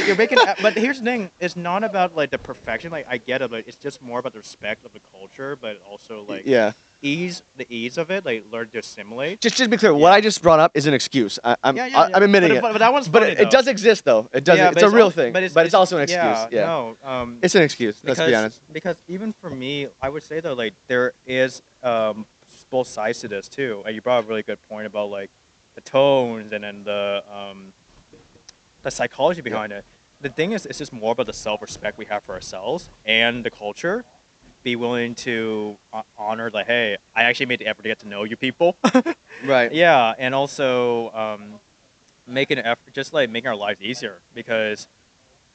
you're making. But here's the thing: it's not about like the perfection. Like I get it, but it's just more about the respect of the culture, but also like Yeah. the ease of it. Like learn to assimilate. Just to be clear, what I just brought up is an excuse. I'm admitting but, it. But that one's But funny, it does exist though. It does. Yeah, It's but a real al- thing. But But it's also an excuse. Yeah. No. It's an excuse. Let's be honest. Because even for me, I would say though, like there is both sides to this too. And you brought up a really good point about like the tones and then the psychology behind it. The thing is, it's just more about the self-respect we have for ourselves and the culture. Be willing to honor, like, hey, I actually made the effort to get to know you people. Right. Yeah, and also making an effort, just like making our lives easier, because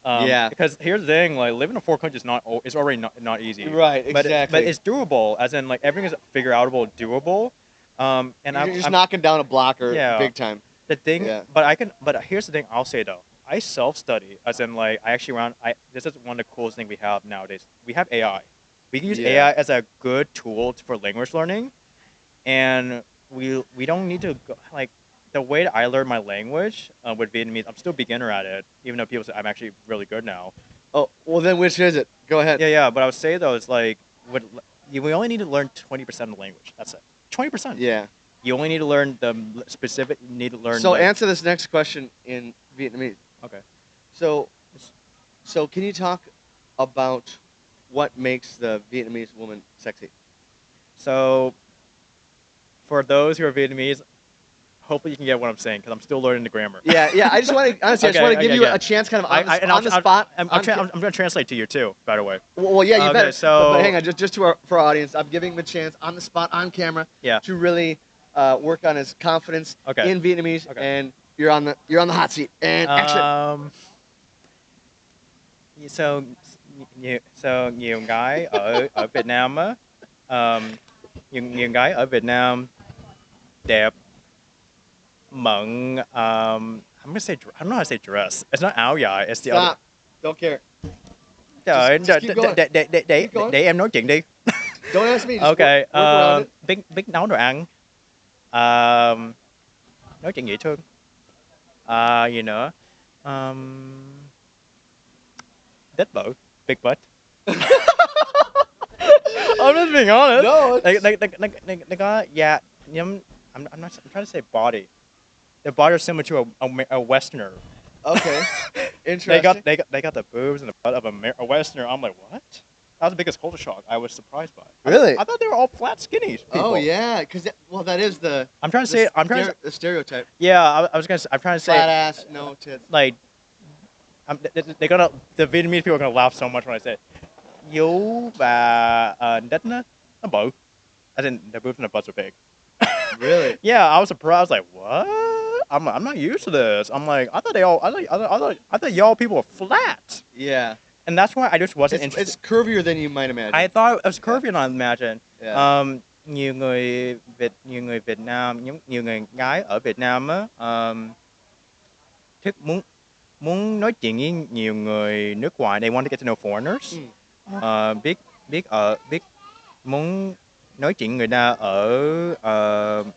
Yeah. because here's the thing, like living in 4 countries is not it's already not easy. Right, But exactly. it's doable, as in like everything is figure outable, doable. And You're just I'm knocking down a blocker Yeah. big time. the thing, Yeah. but here's the thing I'll say though. I self-study, as in like I actually this is one of the coolest things we have nowadays. We have AI. We can use Yeah. AI as a good tool for language learning, and we don't need to go, like the way that I learn my language with Vietnamese. I'm still beginner at it, even though people say I'm actually really good now. Oh, well then which is it? Go ahead. Yeah. But I would say though, it's like we only need to learn 20% of the language. That's it. 20%. Yeah. You only need to learn the specific. You need to learn. So like, answer this next question in Vietnamese. Okay. So can you talk about what makes the Vietnamese woman sexy? So, for those who are Vietnamese, hopefully you can get what I'm saying because I'm still learning the grammar. Yeah. I just want to honestly, I just want to give you a chance, kind of on the spot. I'm going to translate to you too, by the way. Well, yeah, you Okay, better. so- but hang on, just for our audience, I'm giving him a chance on the spot, on camera, Yeah. to really work on his confidence Okay. in Vietnamese, Okay. and you're on the hot seat. And action. So nhiều gái ở Việt Nam á, nhiều gái ở Việt Nam đẹp, mận. I'm gonna say I don't know how to say dress. It's not áo dài. It's the other. Stop. Don't care. Trời Just keep going. Keep going. để em nói chuyện đi. Don't ask me. Just Okay. work around it. Biết nấu đồ ăn. Nói chuyện dễ thương. Gì nữa? Đít bự, big butt. I'm just being honest. No, it's- Like, yeah, I'm trying to say body. The body is similar to a Westerner. Okay. They Interesting. got the boobs and the butt of a Westerner. I'm like, what? That was the biggest culture shock. I was surprised by. Really? I thought they were all flat, skinny people. Oh yeah, because that is the. I'm trying to say. The stereotype. Yeah, I was gonna. I'm trying to say. Flat ass, no tits. Like, they're gonna. The Vietnamese people are gonna laugh so much when I say, "Yo, đất nó bự." As in, their boobs and their butts are big. Really? Yeah, I was surprised. Like, what? I'm not used to this. I'm like, I thought y'all people were flat, Yeah. and that's why I just wasn't It's interested. curvier than you might imagine. I thought it was curvy, I imagine. Yeah. Nhiều người Việt Nam, nhiều người gái ở Việt Nam á, thích muốn nói chuyện với nhiều người nước ngoài. They want to get to know foreigners. Biết muốn nói chuyện người ta ở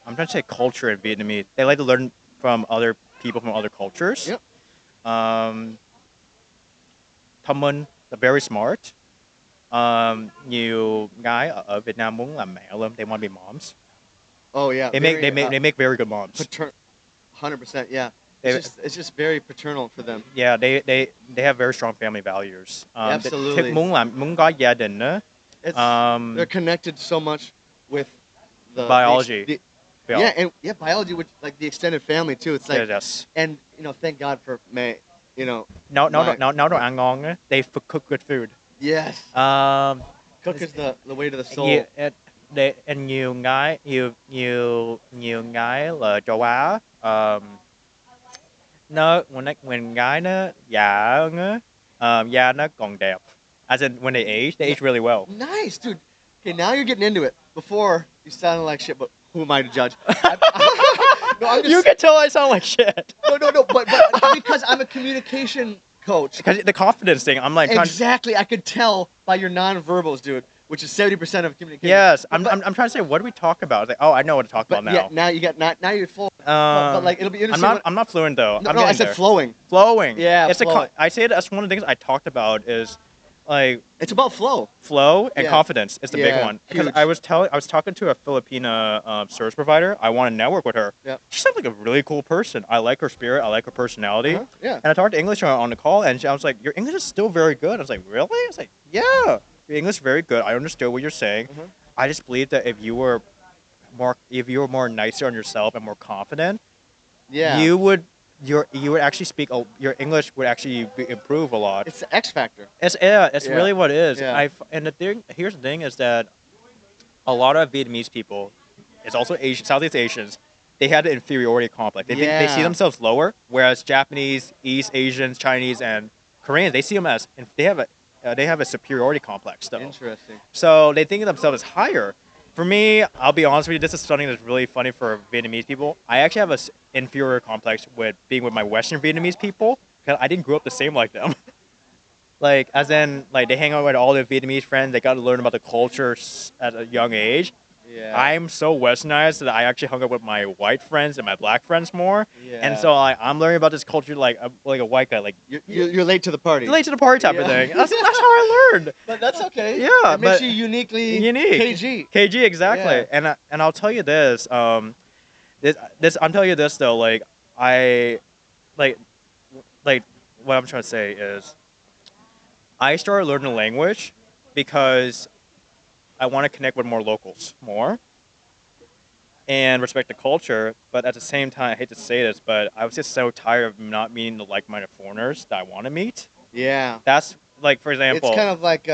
I'm trying to say culture in Vietnamese. They like to learn from other people from other cultures. Yep. Thông minh, they're very smart. Nhiều gái ở Việt Nam muốn làm mẹ luôn. They want to be moms. Oh yeah. They make very good moms. 100%. Yeah. They- It's just very paternal for them. Yeah, they have very strong family values. Absolutely. Thích muốn có gia đình á. It's Um, they're connected so much with the Biology. yeah, and biology, which like the extended family too. It's like, yes. and thank God for May. Nấu đồ ăn ngon á. They cook good food. Yes. Cook is the way to the soul. Nhiều gái là châu Á. When gái nó già hơn á, da nó còn đẹp. As in when they age really well. Nice, dude. Okay, now you're getting into it. Before you sounded like shit, but who am I to judge? No, I'm just, You can tell I sound like shit. no, but because I'm a communication coach. Because the confidence thing, I'm like trying to, Exactly, I could tell by your nonverbals, dude, which is 70% of communication. yes, I'm But- trying to say, what do we talk about? It's like, oh, I know what to talk But about now. yeah, now you got now you're full. But like it'll be interesting. I'm not fluent though. no, I'm no, I getting said there. flowing. Flowing. Yeah, it's flowing. I say that's one of the things I talked about is like It's about flow. flow and Yeah. confidence is the big Yeah, one. Because huge. I was talking to a Filipina service provider. I want to network with her. Yep. She sounds like a really cool person. I like her spirit. I like her personality. Uh-huh, yeah. And I talked to English on the call, and I was like, "Your English is still very good." I was like, "Really?" I was like, "Yeah, your English is very good. I understood what you're saying. Mhm. I just believe that if you were more nicer on yourself and more confident, Yeah. you would actually speak. Your English would actually improve a lot. It's the X factor. It's Yeah. really what it is. Yeah. And here's the thing is that a lot of Vietnamese people, it's also Southeast Asians, they have the inferiority complex. They think they see Yeah. themselves lower, whereas Japanese, East Asians, Chinese, and Koreans, they see them as they have a superiority complex though. Interesting. So they think of themselves as higher. For me, I'll be honest with you, this is something that's really funny for Vietnamese people. I actually have an inferior complex with being with my Western Vietnamese people because I didn't grow up the same like them. Like, as in, like, they hang out with all their Vietnamese friends. They got to learn about the cultures at a young age. Yeah. I'm so westernized that I actually hung out with my white friends and my black friends more. Yeah. And so I'm learning about this culture like a white guy. Like, You're late to the party. late to the party type of Yeah. thing. That's how I learned. But that's okay. Yeah, It makes but- you uniquely Unique. KG. KG, exactly. Yeah. And I'll tell you this. I'm telling you this though. Like like what I'm trying to say is, I started learning the language because I want to connect with more locals more and respect the culture. But at the same time, I hate to say this, but I was just so tired of not meeting the like-minded foreigners that I want to meet. Yeah. That's like, for example, It's kind of like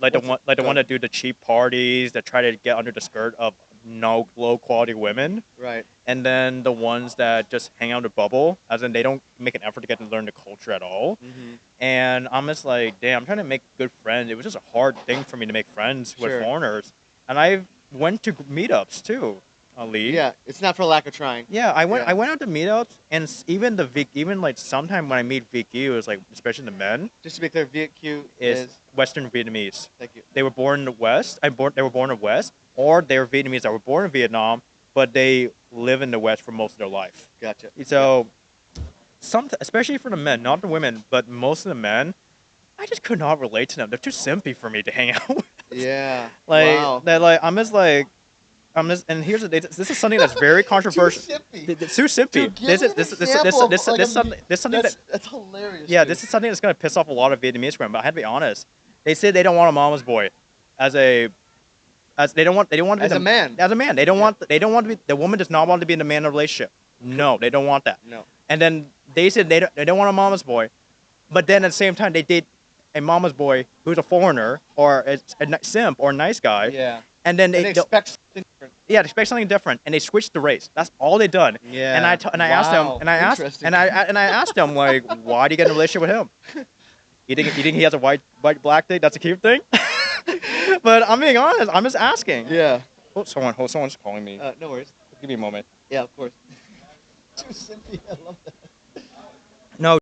like the what's- one go that do the cheap parties that try to get under the skirt of no low quality women, right. and then the ones that just hang out in the bubble, as in they don't make an effort to get to learn the culture at all. Mm-hmm. And I'm just like, damn, I'm trying to make good friends. It was just a hard thing for me to make friends with Sure. foreigners. And I went to meetups too, Ali. Yeah. It's not for lack of trying. Yeah, I went. Yeah. I went out to meetups, and even even like sometime when I meet VQ, it's like, especially the men, Just to be clear, VQ is is. Western Vietnamese. Thank you. They were born in the West. They were born in the West, or they were Vietnamese that were born in Vietnam, but they live in the West for most of their life. Gotcha. So, especially for the men, not the women, but most of the men, I just could not relate to them. They're too simpy for me to hang out with. Yeah. Like Wow. that. Like I'm just. And here's the. This is something that's very controversial. It's too simpy. This something that. That's hilarious. Yeah, dude. this is something that's gonna piss off a lot of Vietnamese women. But I have to be honest. They say they don't want a mama's boy, as they don't want to be As a man. As a man, they don't want to be, the woman does not want to be in a man relationship. No, they don't want that. No. And then they said they don't want a mama's boy, but then at the same time they date a mama's boy who's a foreigner or a simp or a nice guy. Yeah. And then They expect something different. they expect something different, and they switched the race. That's all they done. Yeah. And I asked them, Wow. and I asked, Interesting. and I asked them like, why do you get in a relationship with him? You think he has a white black thing? That's a cute thing. But I'm being honest. I'm just asking. Yeah. Someone's calling me. No worries. Give me a moment. Yeah, of course. Too simpy. I love that. No.